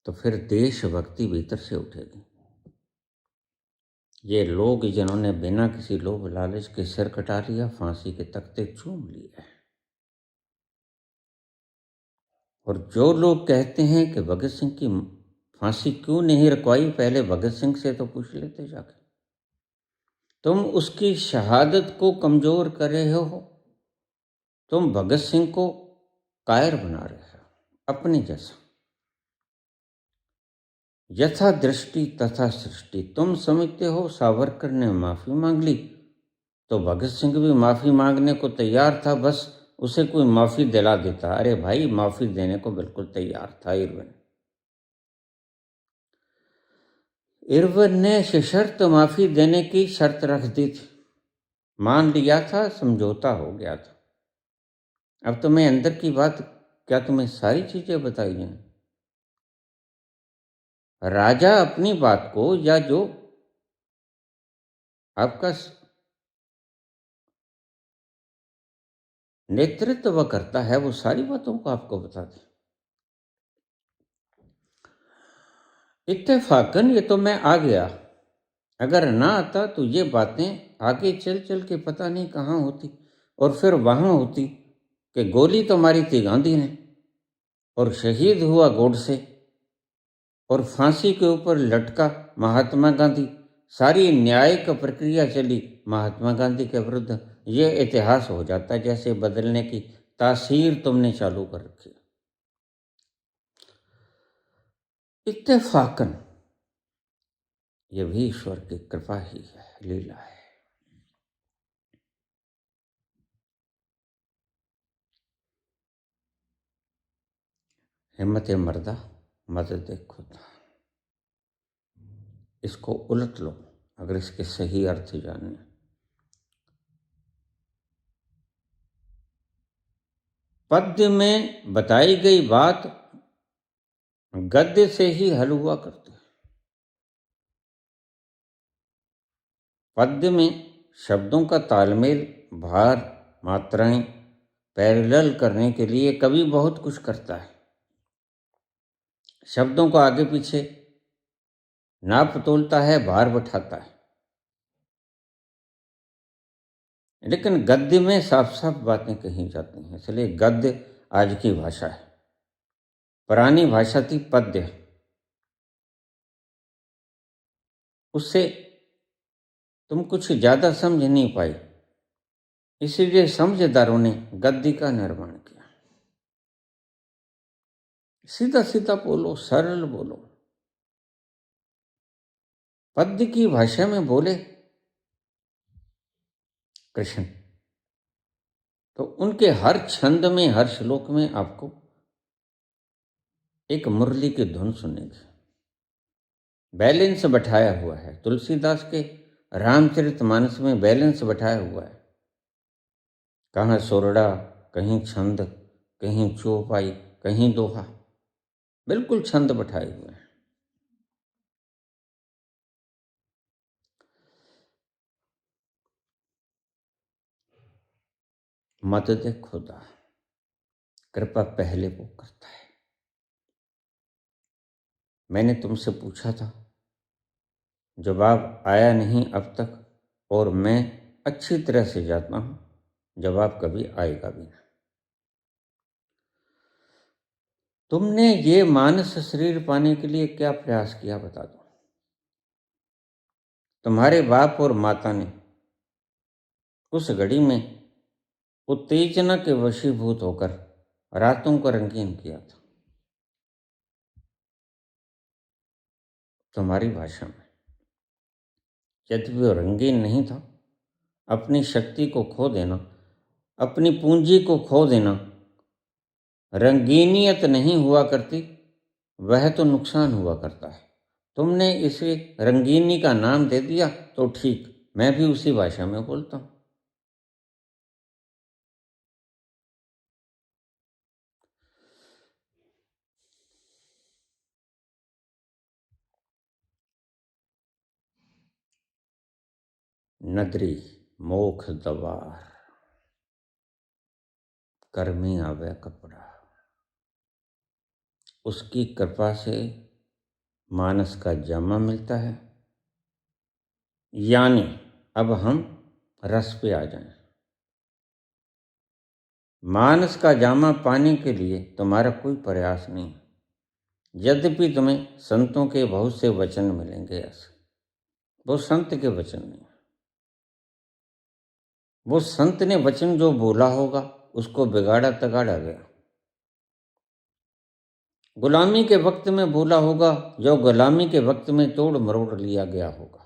तो फिर देशभक्ति भीतर से उठेगी। ये लोग जिन्होंने बिना किसी लोभ लालच के सिर कटा लिया, फांसी के तख्ते चूम लिए, और जो लोग कहते हैं कि भगत सिंह की फांसी क्यों नहीं रुकवाई, पहले भगत सिंह से तो पूछ लेते जाके। तुम उसकी शहादत को कमजोर कर रहे हो, तुम भगत सिंह को कायर बना रहे हो अपने जैसा। यथा दृष्टि तथा सृष्टि, तुम समझते हो सावरकर ने माफी मांग ली तो भगत सिंह भी माफी मांगने को तैयार था, बस उसे कोई माफी दिला देता। अरे भाई, माफी देने को बिल्कुल तैयार था इरविन। इरविन ने सशर्त माफी देने की शर्त रख दी थी, मान लिया था, समझौता हो गया था। अब तुम्हें अंदर की बात, क्या तुम्हें सारी चीजें बताई जाए? राजा अपनी बात को, या जो आपका नेतृत्व करता है, वो सारी बातों को आपको बता दे। इत्तेफाकन ये तो मैं आ गया, अगर ना आता तो ये बातें आगे चल चल के पता नहीं कहाँ होती, और फिर वहां होती कि गोली तो मारी थी गांधी ने और शहीद हुआ गोडसे और फांसी के ऊपर लटका महात्मा गांधी, सारी न्यायिक प्रक्रिया चली महात्मा गांधी के विरुद्ध। ये इतिहास हो जाता जैसे बदलने की तासीर तुमने चालू कर रखी। इत्तेफाकन ये भी ईश्वर की कृपा ही है, लीला है। हिम्मत मर्दा मदद खुदा, इसको उलट लो अगर इसके सही अर्थ जानने। पद्य में बताई गई बात गद्य से ही हल हुआ करती है। पद्य में शब्दों का तालमेल, भार, मात्राएं पैरेलल करने के लिए कवि बहुत कुछ करता है। शब्दों को आगे पीछे नाप तोलता है, भार बैठाता है। लेकिन गद्य में साफ साफ बातें कही जाती हैं, इसलिए गद्य आज की भाषा है। पुरानी भाषा थी पद्य, उससे तुम कुछ ज्यादा समझ नहीं पाई, इसीलिए समझदारों ने गद्य का निर्माण किया। सीधा सीधा बोलो, सरल बोलो। पद्य की भाषा में बोले कृष्ण तो उनके हर छंद में, हर श्लोक में आपको एक मुरली की धुन सुनेगी। बैलेंस बैठाया हुआ है। तुलसीदास के रामचरितमानस में बैलेंस बैठाया हुआ है। कहाँ सोरड़ा, कहीं छंद, कहीं चौपाई, कहीं दोहा, बिल्कुल छंद बैठाए हुए हैं। मदद खुदा, कृपा पहले वो करता है। मैंने तुमसे पूछा था, जवाब आया नहीं अब तक, और मैं अच्छी तरह से जानता हूं जवाब कभी आएगा भी ना। तुमने ये मानस शरीर पाने के लिए क्या प्रयास किया, बता दो। तुम्हारे बाप और माता ने उस घड़ी में उत्तेजना के वशीभूत होकर रातों को रंगीन किया था। तुम्हारी भाषा में यद्यपि वो रंगीन नहीं था, अपनी शक्ति को खो देना, अपनी पूंजी को खो देना रंगीनियत नहीं हुआ करती, वह तो नुकसान हुआ करता है। तुमने इसे रंगीनी का नाम दे दिया तो ठीक, मैं भी उसी भाषा में बोलता हूं। नदरी मोख दवार, कर्मी आवे कपड़ा, उसकी कृपा से मानस का जामा मिलता है। यानी अब हम रस पे आ जाएं। मानस का जामा पाने के लिए तुम्हारा कोई प्रयास नहीं, यद्यपि तुम्हें संतों के बहुत से वचन मिलेंगे ऐसे, वो संत के वचन नहीं। वो संत ने वचन जो बोला होगा उसको बिगाड़ा तगाड़ा गया। गुलामी के वक्त में बोला होगा जो गुलामी के वक्त में तोड़ मरोड़ लिया गया होगा।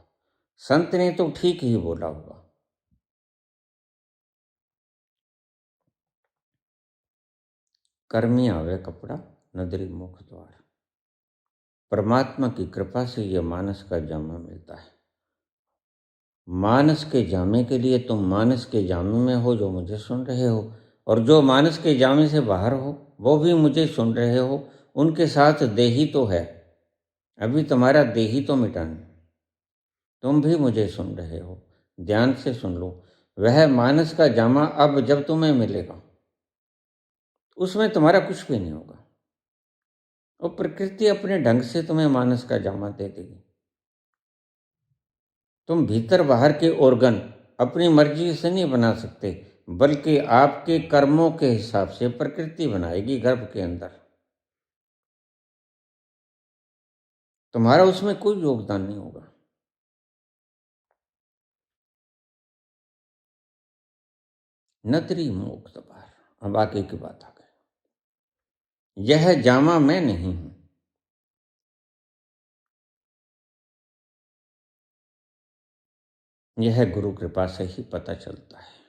संत ने तो ठीक ही बोला होगा। कर्मी आवे कपड़ा नदरी मुख द्वार। परमात्मा की कृपा से यह मानस का जामा मिलता है। मानस के जामे के लिए तुम मानस के जामे में हो जो मुझे सुन रहे हो, और जो मानस के जामे से बाहर हो वो भी मुझे सुन रहे हो। उनके साथ देही तो है, अभी तुम्हारा देही तो मिटाना। तुम भी मुझे सुन रहे हो, ध्यान से सुन लो। वह मानस का जामा अब जब तुम्हें मिलेगा उसमें तुम्हारा कुछ भी नहीं होगा। और प्रकृति अपने ढंग से तुम्हें मानस का जामा दे देगी। तुम भीतर बाहर के ऑर्गन अपनी मर्जी से नहीं बना सकते, बल्कि आपके कर्मों के हिसाब से प्रकृति बनाएगी गर्भ के अंदर। तुम्हारा उसमें कोई योगदान नहीं होगा। नदरी मुक्त बार। अब आगे की बात आ गई। यह जामा मैं नहीं हूं। यह गुरु कृपा से ही पता चलता है।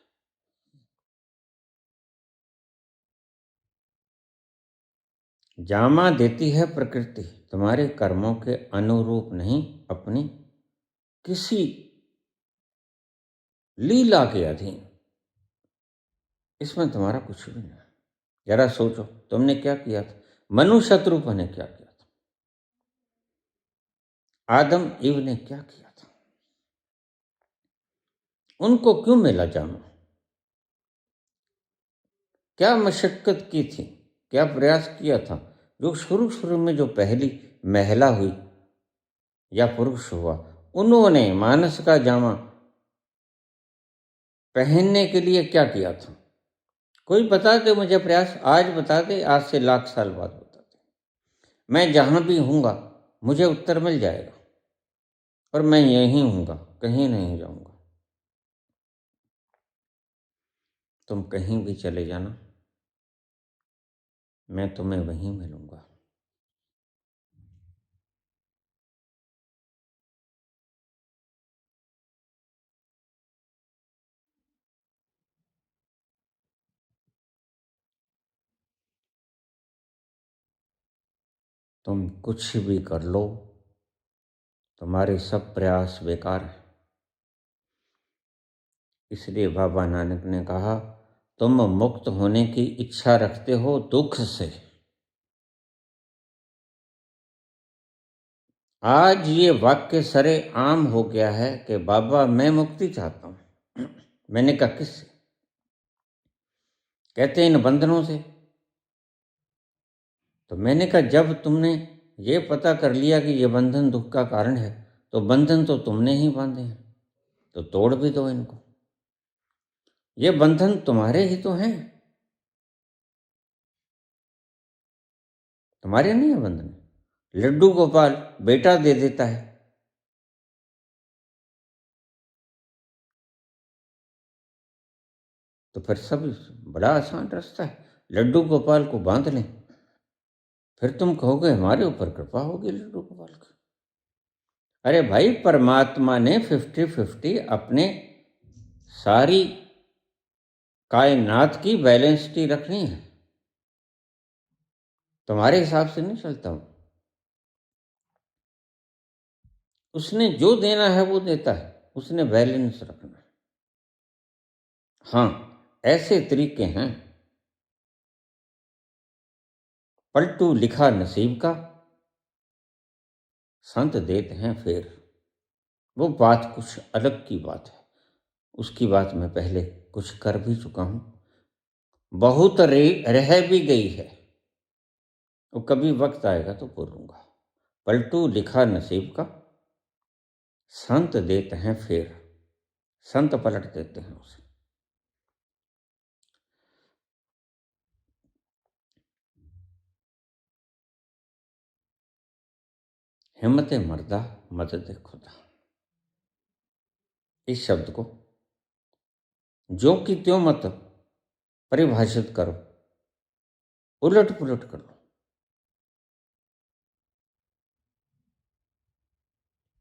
जामा देती है प्रकृति, तुम्हारे कर्मों के अनुरूप नहीं, अपनी किसी लीला के अधीन। इसमें तुम्हारा कुछ भी नहीं। जरा सोचो, तुमने क्या किया था? मनु शत्रुप ने क्या किया था? आदम ईव ने क्या किया था? उनको क्यों मिला जामा? क्या मशक्कत की थी, क्या प्रयास किया था? जो शुरू शुरू में जो पहली महिला हुई या पुरुष हुआ, उन्होंने मानस का जामा पहनने के लिए क्या किया था? कोई बता दे मुझे प्रयास, आज बता दे, आज से लाख साल बाद बता दे। मैं जहां भी हूंगा मुझे उत्तर मिल जाएगा, और मैं यहीं हूंगा, कहीं नहीं जाऊंगा। तुम कहीं भी चले जाना, मैं तुम्हें वहीं मिलूंगा। तुम कुछ भी कर लो, तुम्हारे सब प्रयास बेकार हैं। इसलिए बाबा नानक ने कहा, तुम मुक्त होने की इच्छा रखते हो दुख से। आज ये वाक्य सरे आम हो गया है कि बाबा मैं मुक्ति चाहता हूं। मैंने कहा किससे? कहते हैं इन बंधनों से। तो मैंने कहा जब तुमने ये पता कर लिया कि ये बंधन दुख का कारण है, तो बंधन तो तुमने ही बांधे हैं, तो तोड़ भी दो इनको। ये बंधन तुम्हारे ही तो हैं, तुम्हारे नहीं है बंधन। लड्डू गोपाल बेटा दे देता है, तो फिर सब बड़ा आसान रास्ता है, लड्डू गोपाल को बांध लें। फिर तुम कहोगे हमारे ऊपर कृपा होगी लड्डू गोपाल की। अरे भाई, परमात्मा ने 50-50 अपने सारी कायनात की बैलेंसिटी रखनी है। तुम्हारे हिसाब से नहीं चलता हूं। उसने जो देना है वो देता है, उसने बैलेंस रखना है। हाँ, ऐसे तरीके हैं। पलटू लिखा नसीब का, संत देते हैं फेर। वो बात कुछ अलग की बात है, उसकी बात मैं पहले कुछ कर भी चुका हूं, बहुत रह भी गई है। वो कभी वक्त आएगा तो बोलूंगा। पलटू लिखा नसीब का, संत देते हैं फेर। संत पलट देते हैं उसे। हिम्मत मर्दा मदद खुदा, इस शब्द को जो कि त्यों मत परिभाषित करो, उलट पुलट करो।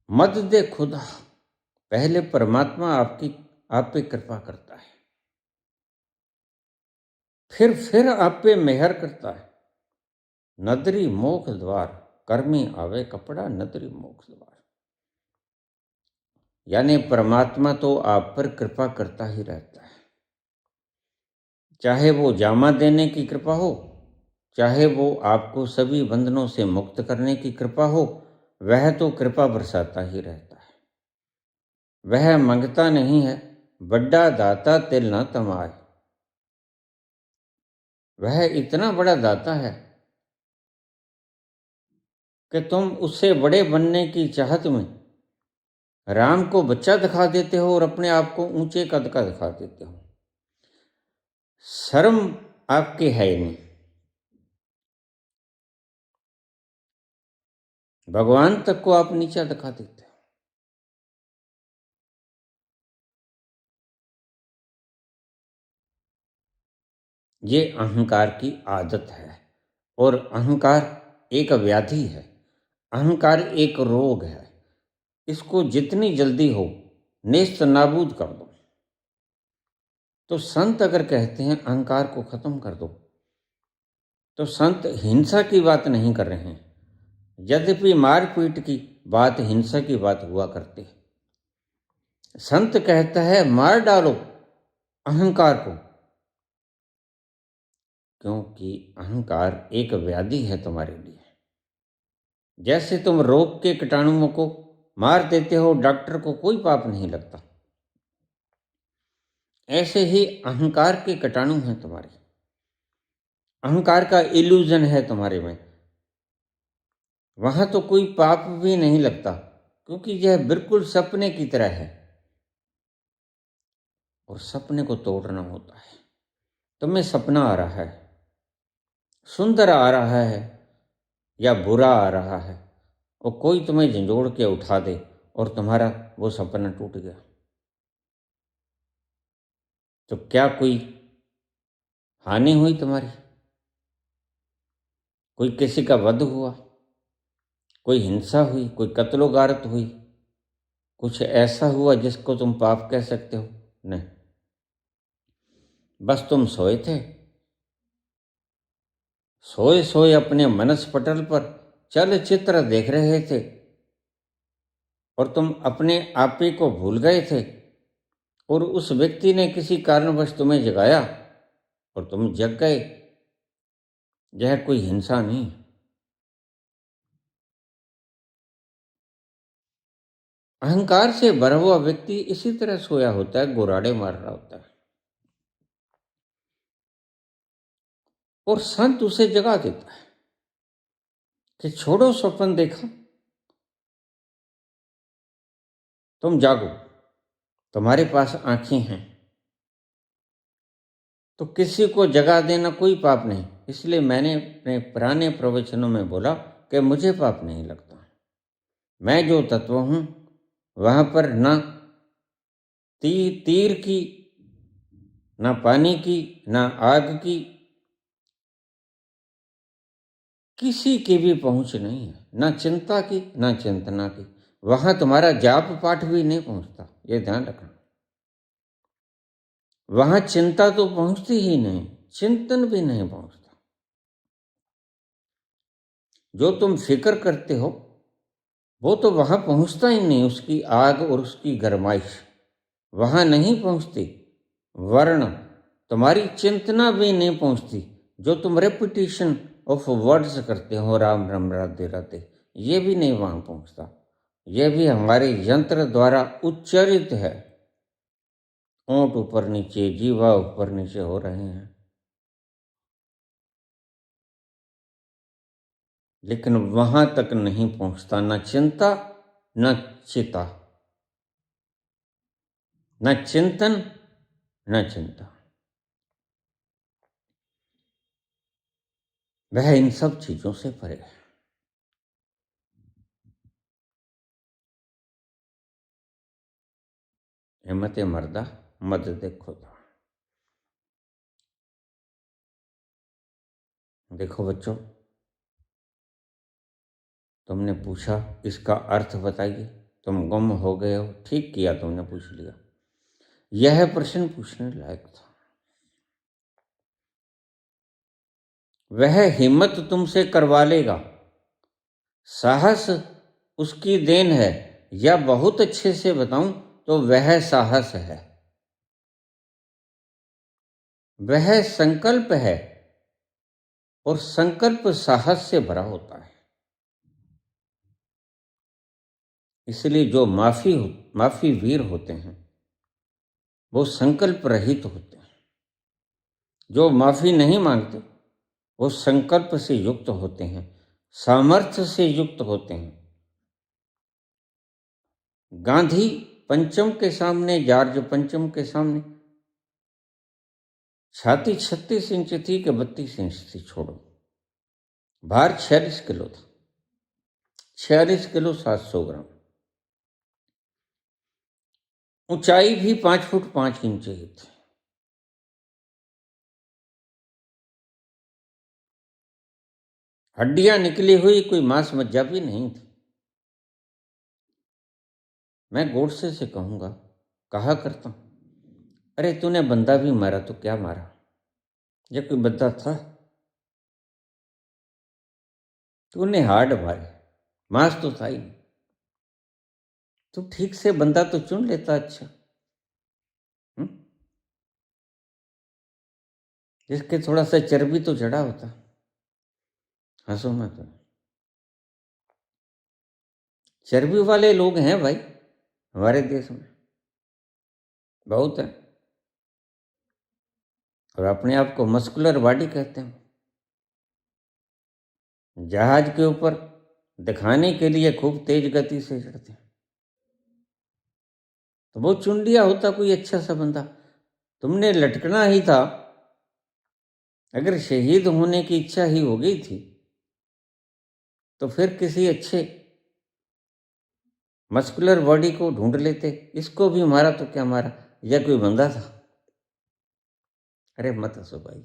मत दे खुदा, पहले परमात्मा आप पे कृपा करता है, फिर आप पे मेहर करता है। नदरी मोक्ष द्वार, कर्मी आवे कपड़ा, नदरी मोक्ष द्वार। यानी परमात्मा तो आप पर कृपा करता ही रहता है, चाहे वो जामा देने की कृपा हो, चाहे वो आपको सभी बंधनों से मुक्त करने की कृपा हो, वह तो कृपा बरसाता ही रहता है। वह मंगता नहीं है, बड़ा दाता तिल न तमाए। वह इतना बड़ा दाता है कि तुम उससे बड़े बनने की चाहत में राम को बच्चा दिखा देते हो और अपने आप को ऊंचे कद का दिखा देते हो। शर्म आपके है ही नहीं। भगवान तक को आप नीचा दिखा देते हो। ये अहंकार की आदत है, और अहंकार एक व्याधि है, अहंकार एक रोग है। इसको जितनी जल्दी हो नेस्त नाबूद कर दो। तो संत अगर कहते हैं अहंकार को खत्म कर दो, तो संत हिंसा की बात नहीं कर रहे हैं। यद्यपि मारपीट की बात, हिंसा की बात हुआ करती है। संत कहता है मार डालो अहंकार को, क्योंकि अहंकार एक व्याधि है तुम्हारे लिए। जैसे तुम रोग के कीटाणुओं को मार देते हो, डॉक्टर को कोई पाप नहीं लगता, ऐसे ही अहंकार के कीटाणु हैं तुम्हारे। अहंकार का इल्यूजन है तुम्हारे में, वहां तो कोई पाप भी नहीं लगता, क्योंकि यह बिल्कुल सपने की तरह है, और सपने को तोड़ना होता है। तुम्हें सपना आ रहा है, सुंदर आ रहा है या बुरा आ रहा है, और कोई तुम्हें झंझोड़ के उठा दे और तुम्हारा वो सपना टूट गया, तो क्या कोई हानि हुई तुम्हारी? कोई किसी का वध हुआ, कोई हिंसा हुई, कोई कत्लो गारत हुई, कुछ ऐसा हुआ जिसको तुम पाप कह सकते हो? नहीं, बस तुम सोए थे, सोए सोए अपने मनस पटल पर चलचित्र देख रहे थे, और तुम अपने आप ही को भूल गए थे, और उस व्यक्ति ने किसी कारणवश तुम्हें जगाया और तुम जग गए। यह कोई हिंसा नहीं। अहंकार से भरा हुआ व्यक्ति इसी तरह सोया होता है, गुराड़े मार रहा होता है, और संत उसे जगा देता है कि छोड़ो स्वप्न देखा, तुम जागो, तुम्हारे पास आंखें हैं। तो किसी को जगा देना कोई पाप नहीं। इसलिए मैंने अपने पुराने प्रवचनों में बोला कि मुझे पाप नहीं लगता। मैं जो तत्व हूं वहां पर ना तीर की, ना पानी की, ना आग की, किसी की भी पहुंच नहीं है, ना चिंता की ना चिंतना की। वहां तुम्हारा जाप पाठ भी नहीं पहुंचता, ये ध्यान रखना। वहां चिंता तो पहुंचती ही नहीं, चिंतन भी नहीं पहुंचता। जो तुम फिक्र करते हो वो तो वहां पहुंचता ही नहीं, उसकी आग और उसकी गरमाइश वहां नहीं पहुंचती। वर्ण तुम्हारी चिंतना भी नहीं पहुंचती। जो तुम रेपिटेशन ऑफ वर्ड्स करते हो, राम राम राधे राधे, ये भी नहीं वहां पहुंचता। यह भी हमारे यंत्र द्वारा उच्चारित है। ओंठ ऊपर नीचे, जीवा ऊपर नीचे हो रहे हैं, लेकिन वहां तक नहीं पहुंचता। न चिंता न चिता, न चिंतन न चिंता। वह इन सब चीजों से परे है। हिम्मत मर्दा मदद खुदा। देखो बच्चों, तुमने पूछा इसका अर्थ बताइए, तुम गुम हो गए हो। ठीक किया तुमने पूछ लिया, यह प्रश्न पूछने लायक था। वह हिम्मत तुमसे करवा लेगा, साहस उसकी देन है, या बहुत अच्छे से बताऊं तो वह साहस है। वह संकल्प है, और संकल्प साहस से भरा होता है। इसलिए जो माफी वीर होते हैं वो संकल्प रहित होते हैं। जो माफी नहीं मांगते वो संकल्प से युक्त होते हैं, सामर्थ्य से युक्त होते हैं। गांधी पंचम के सामने, जॉर्ज पंचम के सामने छाती 36 इंच थी कि 32 इंच थी, छोड़ो, भार 46 किलो था। 46 किलो 700 ग्राम। ऊंचाई भी 5 फुट 5 इंच ही थी। हड्डियां निकली हुई, कोई मांस मज्जा भी नहीं थी। मैं गोडसे से कहूंगा, कहा करता हूं, अरे तूने बंदा भी मारा तो क्या मारा, ये कोई बंदा था? तूने हार्ड मारे, मांस तो था ही नहीं। तू ठीक से बंदा तो चुन लेता। अच्छा, जिसके थोड़ा सा चर्बी तो चढ़ा होता। हंसो मत। चर्बी वाले लोग हैं भाई हमारे देश में, बहुत है, और अपने आप को मस्कुलर बॉडी कहते हैं। जहाज के ऊपर दिखाने के लिए खूब तेज गति से चढ़ते हैं। तो वो चुन लिया होता कोई अच्छा सा बंदा। तुमने लटकना ही था। अगर शहीद होने की इच्छा ही हो गई थी तो फिर किसी अच्छे मस्कुलर बॉडी को ढूंढ लेते। इसको भी मारा तो क्या मारा, यह कोई बंदा था? अरे मत हंसो भाई,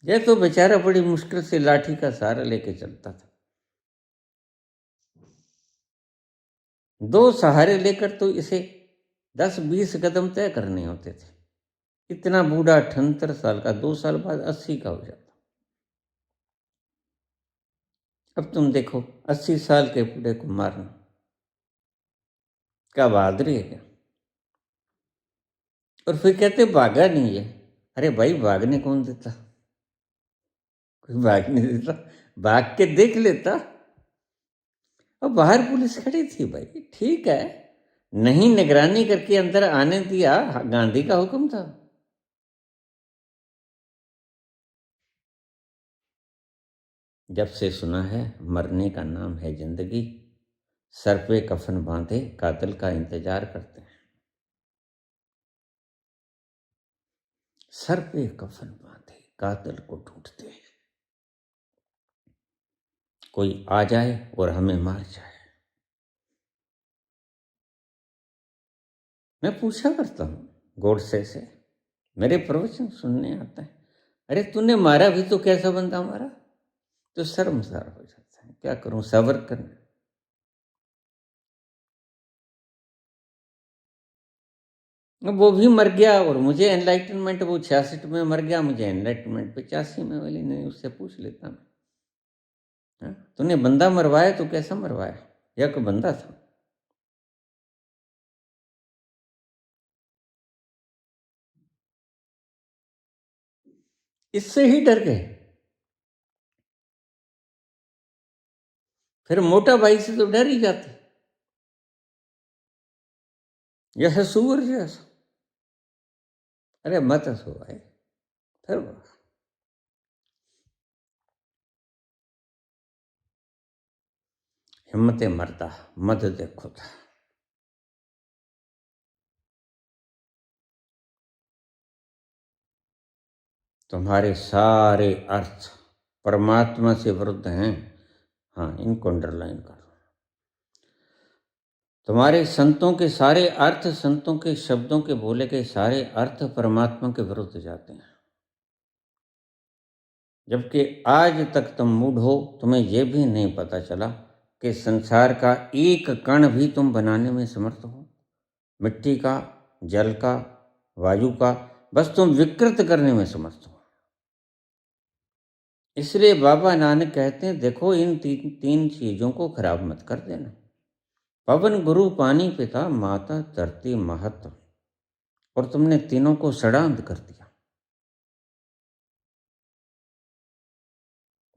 यह तो बेचारा बड़ी मुश्किल से लाठी का सहारा लेके चलता था। 2 सहारे लेकर तो इसे 10-20 कदम तय करने होते थे। इतना बूढ़ा 78 साल का, 2 साल बाद 80 का हो जाता। अब तुम देखो 80 साल के बूढ़े को मारना क्या बहादुरी है क्या? और फिर कहते भागा नहीं है। अरे भाई भागने कौन देता? कोई भाग नहीं देता, भाग के देख लेता। और बाहर पुलिस खड़ी थी भाई, ठीक है, नहीं निगरानी करके अंदर आने दिया, गांधी का हुक्म था। जब से सुना है मरने का नाम है जिंदगी, सर पे कफन बांधे कातिल का इंतजार करते हैं। सर पे कफन बांधे कातिल को ढूंढते हैं। कोई आ जाए और हमें मार जाए। मैं पूछा करता हूँ गोडसे से, मेरे प्रवचन सुनने आता है, अरे तूने मारा भी तो कैसा बंदा मारा? तो शर्मसार हो जाता है। क्या करूं, सब्र करना। वो भी मर गया और मुझे एनलाइटनमेंट, वो 66 में मर गया, मुझे एनलाइटनमेंट 85 में वाली। नहीं, उससे पूछ लेता मैं, हाँ? तूने बंदा मरवाया तो कैसा मरवाया, यह कोई बंदा था? इससे ही डर गए। फिर मोटा भाई से तो डर ही जाते, यह सूअर जैसा। अरे मत हंसो भाई, फिर हिम्मत मरता मत देखो था। तुम्हारे सारे अर्थ परमात्मा से विरुद्ध हैं। हाँ, इनको अंडरलाइन करो। तुम्हारे संतों के सारे अर्थ, संतों के शब्दों के बोले के सारे अर्थ परमात्मा के विरुद्ध जाते हैं। जबकि आज तक तुम मूढ़ हो, तुम्हें यह भी नहीं पता चला कि संसार का एक कण भी तुम बनाने में समर्थ हो। मिट्टी का, जल का, वायु का, बस तुम विकृत करने में समर्थ हो। इसलिए बाबा नानक कहते हैं, देखो इन तीन चीजों को खराब मत कर देना। पवन, गुरु, पानी, पिता, माता, धरती, महत्व, और तुमने तीनों को षडांत कर दिया।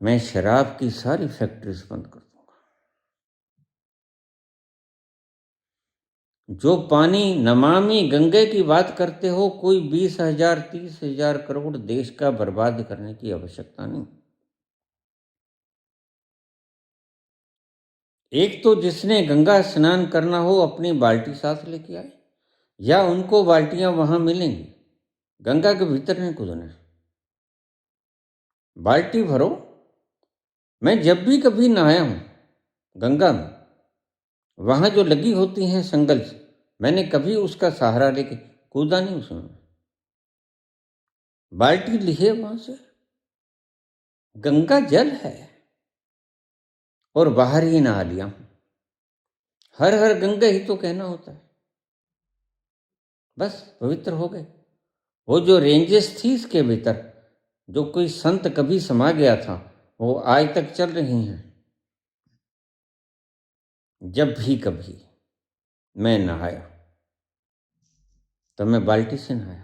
मैं शराब की सारी फैक्ट्रीज बंद कर दूंगा। जो पानी नमामि गंगे की बात करते हो, कोई 20,000 30,000 करोड़ देश का बर्बाद करने की आवश्यकता नहीं। एक तो जिसने गंगा स्नान करना हो अपनी बाल्टी साथ लेके आए, या उनको बाल्टियां वहां मिलेंगी। गंगा के भीतर नहीं कूदना, बाल्टी भरो। मैं जब भी कभी नहाया हूं गंगा में, वहां जो लगी होती हैं संगल से, मैंने कभी उसका सहारा लेके कूदा नहीं उसमें। बाल्टी ली है वहां से, गंगा जल है, और बाहर ही नहा लिया। हर हर गंगा ही तो कहना होता है, बस पवित्र हो गए। वो जो रेंजेस थी इसके भीतर, जो कोई संत कभी समा गया था, वो आज तक चल रही हैं। जब भी कभी मैं नहाया तो मैं बाल्टी से नहाया।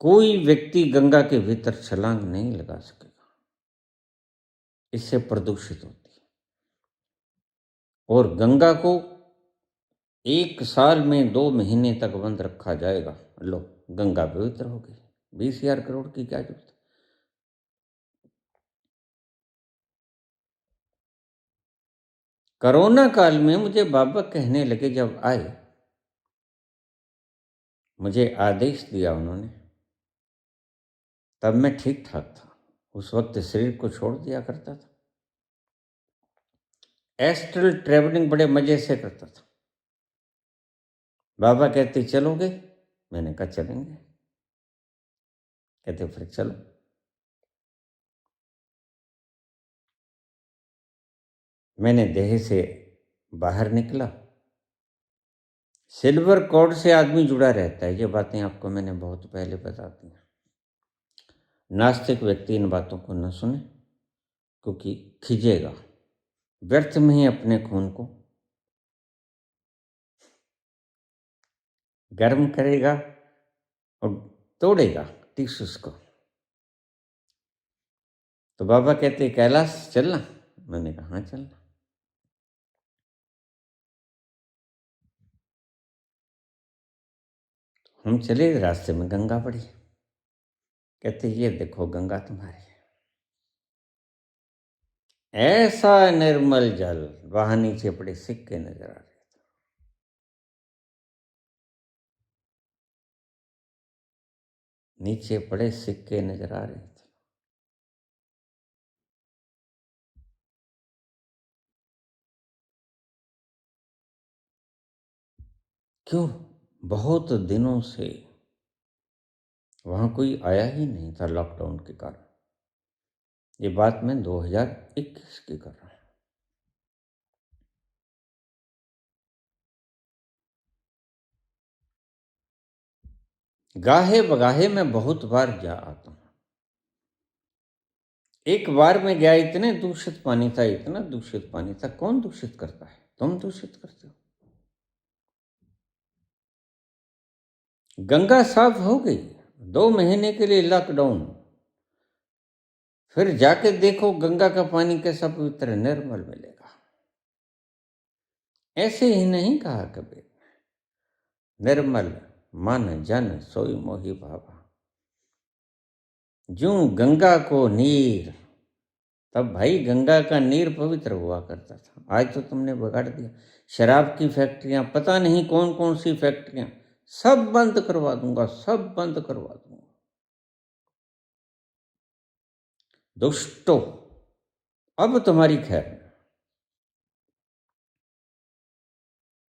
कोई व्यक्ति गंगा के भीतर छलांग नहीं लगा सकेगा, इससे प्रदूषित होती है। और गंगा को 1 साल में 2 महीने तक बंद रखा जाएगा। लो, गंगा पवित्र हो गई। 20,000 करोड़ की क्या जरूरत है। कोरोना काल में मुझे बाबा कहने लगे, जब आए मुझे आदेश दिया उन्होंने, तब मैं ठीक ठाक था। उस वक्त शरीर को छोड़ दिया करता था, एस्ट्रल ट्रेवलिंग बड़े मजे से करता था। बाबा कहते चलोगे, मैंने कहा चलेंगे। कहते फिर चलो। मैंने देह से बाहर निकला। सिल्वर कॉर्ड से आदमी जुड़ा रहता है, ये बातें आपको मैंने बहुत पहले बता दी हैं। नास्तिक व्यक्ति इन बातों को न सुने, क्योंकि खिंचेगा, व्यर्थ में ही अपने खून को गर्म करेगा और तोड़ेगा टिश्यूज को। तो बाबा कहते कैलाश चलना, मैंने कहा हाँ चलना। हम चले, रास्ते में गंगा पड़ी। कहते ये देखो गंगा तुम्हारी। ऐसा निर्मल जल, वहां नीचे पड़े सिक्के नजर आ रहे थे। नीचे पड़े सिक्के नजर आ रहे थे। क्यों? बहुत दिनों से वहां कोई आया ही नहीं था लॉकडाउन के कारण। ये बात मैं 2021 की कर रहा हूं। गाहे बगाहे में बहुत बार जा आता हूं। एक बार मैं गया, इतने दूषित पानी था, इतना दूषित पानी था। कौन दूषित करता है? तुम दूषित करते हो। गंगा साफ हो गई, 2 महीने के लिए लॉकडाउन। फिर जाके देखो गंगा का पानी कैसा पवित्र निर्मल मिलेगा। ऐसे ही नहीं कहा कबीर, निर्मल मन जन सोई मोहि भावा। जूं गंगा को नीर, तब भाई गंगा का नीर पवित्र हुआ करता था। आज तो तुमने बिगाड़ दिया। शराब की फैक्ट्रियां, पता नहीं कौन कौन सी फैक्ट्रियां, सब बंद करवा दूंगा, सब बंद करवा दूंगा। दुष्टो, अब तुम्हारी खैर।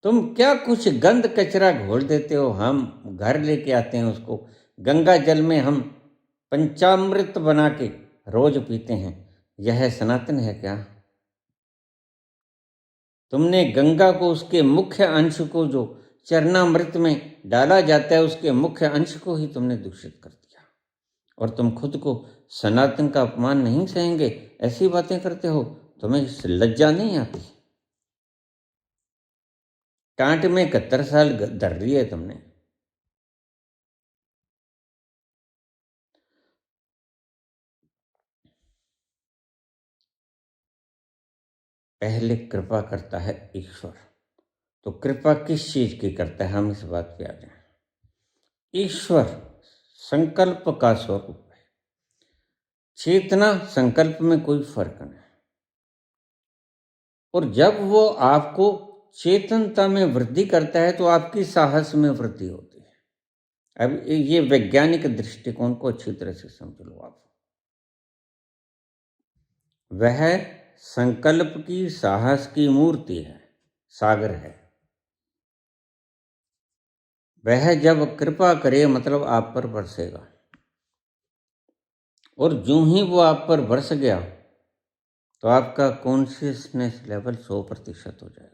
तुम क्या कुछ गंद कचरा घोल देते हो, हम घर लेके आते हैं उसको, गंगा जल में हम पंचामृत बना के रोज पीते हैं। यह सनातन है क्या? तुमने गंगा को, उसके मुख्य अंश को, जो चरणामृत में डाला जाता है, उसके मुख्य अंश को ही तुमने दूषित कर दिया। और तुम खुद को सनातन का अपमान नहीं सहेंगे, ऐसी बातें करते हो। तुम्हें लज्जा नहीं आती? टांट में 71 साल धर रही है तुमने। पहले कृपा करता है ईश्वर, तो कृपा किस चीज की करता है, हम इस बात पे आ जाए। ईश्वर संकल्प का स्वरूप है। चेतना संकल्प में कोई फर्क नहीं। और जब वो आपको चेतनता में वृद्धि करता है तो आपकी साहस में वृद्धि होती है। अब ये वैज्ञानिक दृष्टिकोण को अच्छी तरह से समझ लो आप। वह संकल्प की, साहस की मूर्ति है, सागर है। वह जब कृपा करे मतलब आप पर बरसेगा, और जो ही वो आप पर बरस गया तो आपका कॉन्शियसनेस लेवल 100% हो जाएगा।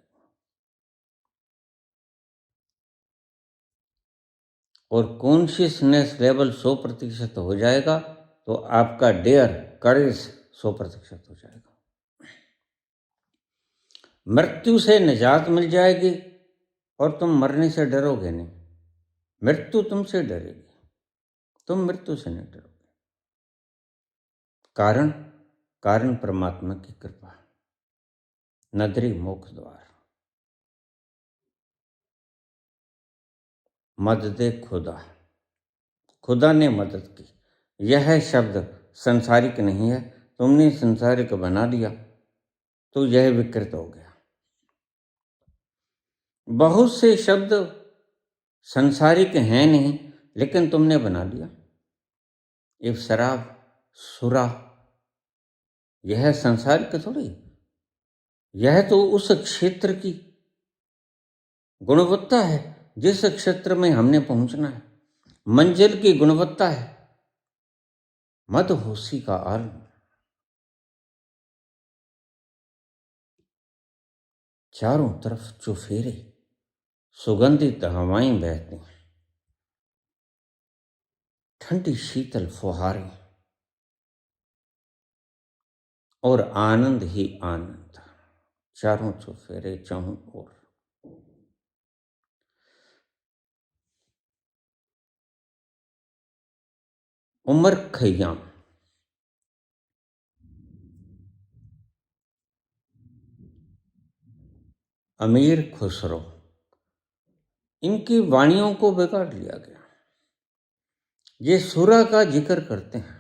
और कॉन्शियसनेस लेवल 100% हो जाएगा तो आपका डेयर, करेज 100% हो जाएगा। मृत्यु से निजात मिल जाएगी और तुम मरने से डरोगे नहीं। मृत्यु तुमसे डरेगी, तुम मृत्यु से नहीं डरोगे। कारण, कारण परमात्मा की कृपा। नदरी मोक्ष द्वार, मददे खुदा, खुदा ने मदद की। यह शब्द संसारिक नहीं है, तुमने संसारिक बना लिया तो यह विकृत हो गया। बहुत से शब्द संसारिक हैं नहीं, लेकिन तुमने बना लिया। ये शराब, सुरा, यह संसारिक थोड़ी, यह तो उस क्षेत्र की गुणवत्ता है जिस क्षेत्र में हमने पहुंचना है। मंजिल की गुणवत्ता है, मदहोशी का आलम। चारों तरफ चुफेरे, सुगंधित हवाएं बहती, ठंडी शीतल फुहारें, और आनंद ही आनंद। चारों चुफेरे, चारों ओर। उमर खैयाम, अमीर खुसरो, इनकी वाणियों को बिगाड़ लिया गया। ये सुरा का जिक्र करते हैं।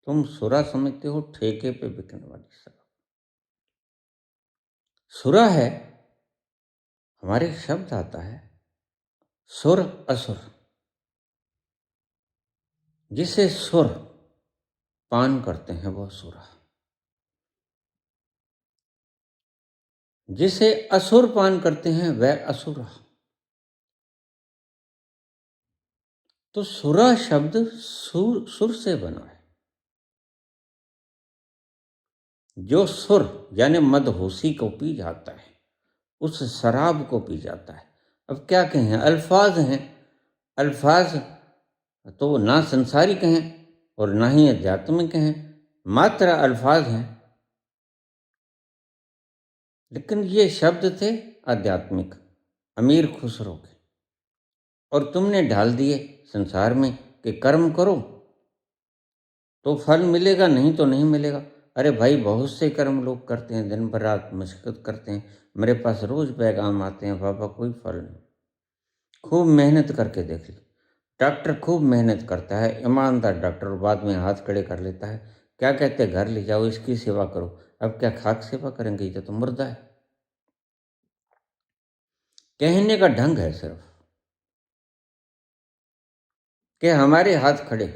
तुम सुरा समझते हो ठेके पे बिकने वाली शराब। सुरा है, हमारे शब्द आता है सुर असुर। जिसे सुर पान करते हैं वो सुरा, जिसे असुर पान करते हैं वह असुरा। तो सुरा शब्द सुर से बना है। जो सुर यानी मदहोशी को पी जाता है, उस शराब को पी जाता है। अब क्या कहें, अल्फाज हैं। अल्फाज तो ना संसारिक हैं और ना ही आध्यात्मिक हैं, मात्र अल्फाज हैं। लेकिन ये शब्द थे आध्यात्मिक, अमीर खुसरो के। और तुमने ढाल दिए संसार में कि कर्म करो तो फल मिलेगा, नहीं तो नहीं मिलेगा। अरे भाई, बहुत से कर्म लोग करते हैं, दिन भर रात मशक्कत करते हैं, मेरे पास रोज पैगाम आते हैं, बाबा कोई फल नहीं। खूब मेहनत करके देख ली। डॉक्टर खूब मेहनत करता है, ईमानदार डॉक्टर, बाद में हाथ खड़े कर लेता है। क्या कहते हैं, घर ले जाओ, इसकी सेवा करो। अब क्या खाक सेवा करेंगे, ये तो मुर्दा है। कहने का ढंग है सिर्फ कि हमारे हाथ खड़े।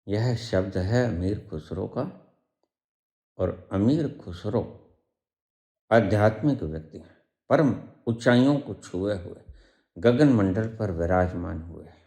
यह शब्द है अमीर खुसरो का, और अमीर खुसरो आध्यात्मिक व्यक्ति हैं, परम ऊंचाइयों को छुए हुए गगन मंडल पर विराजमान हुए हैं।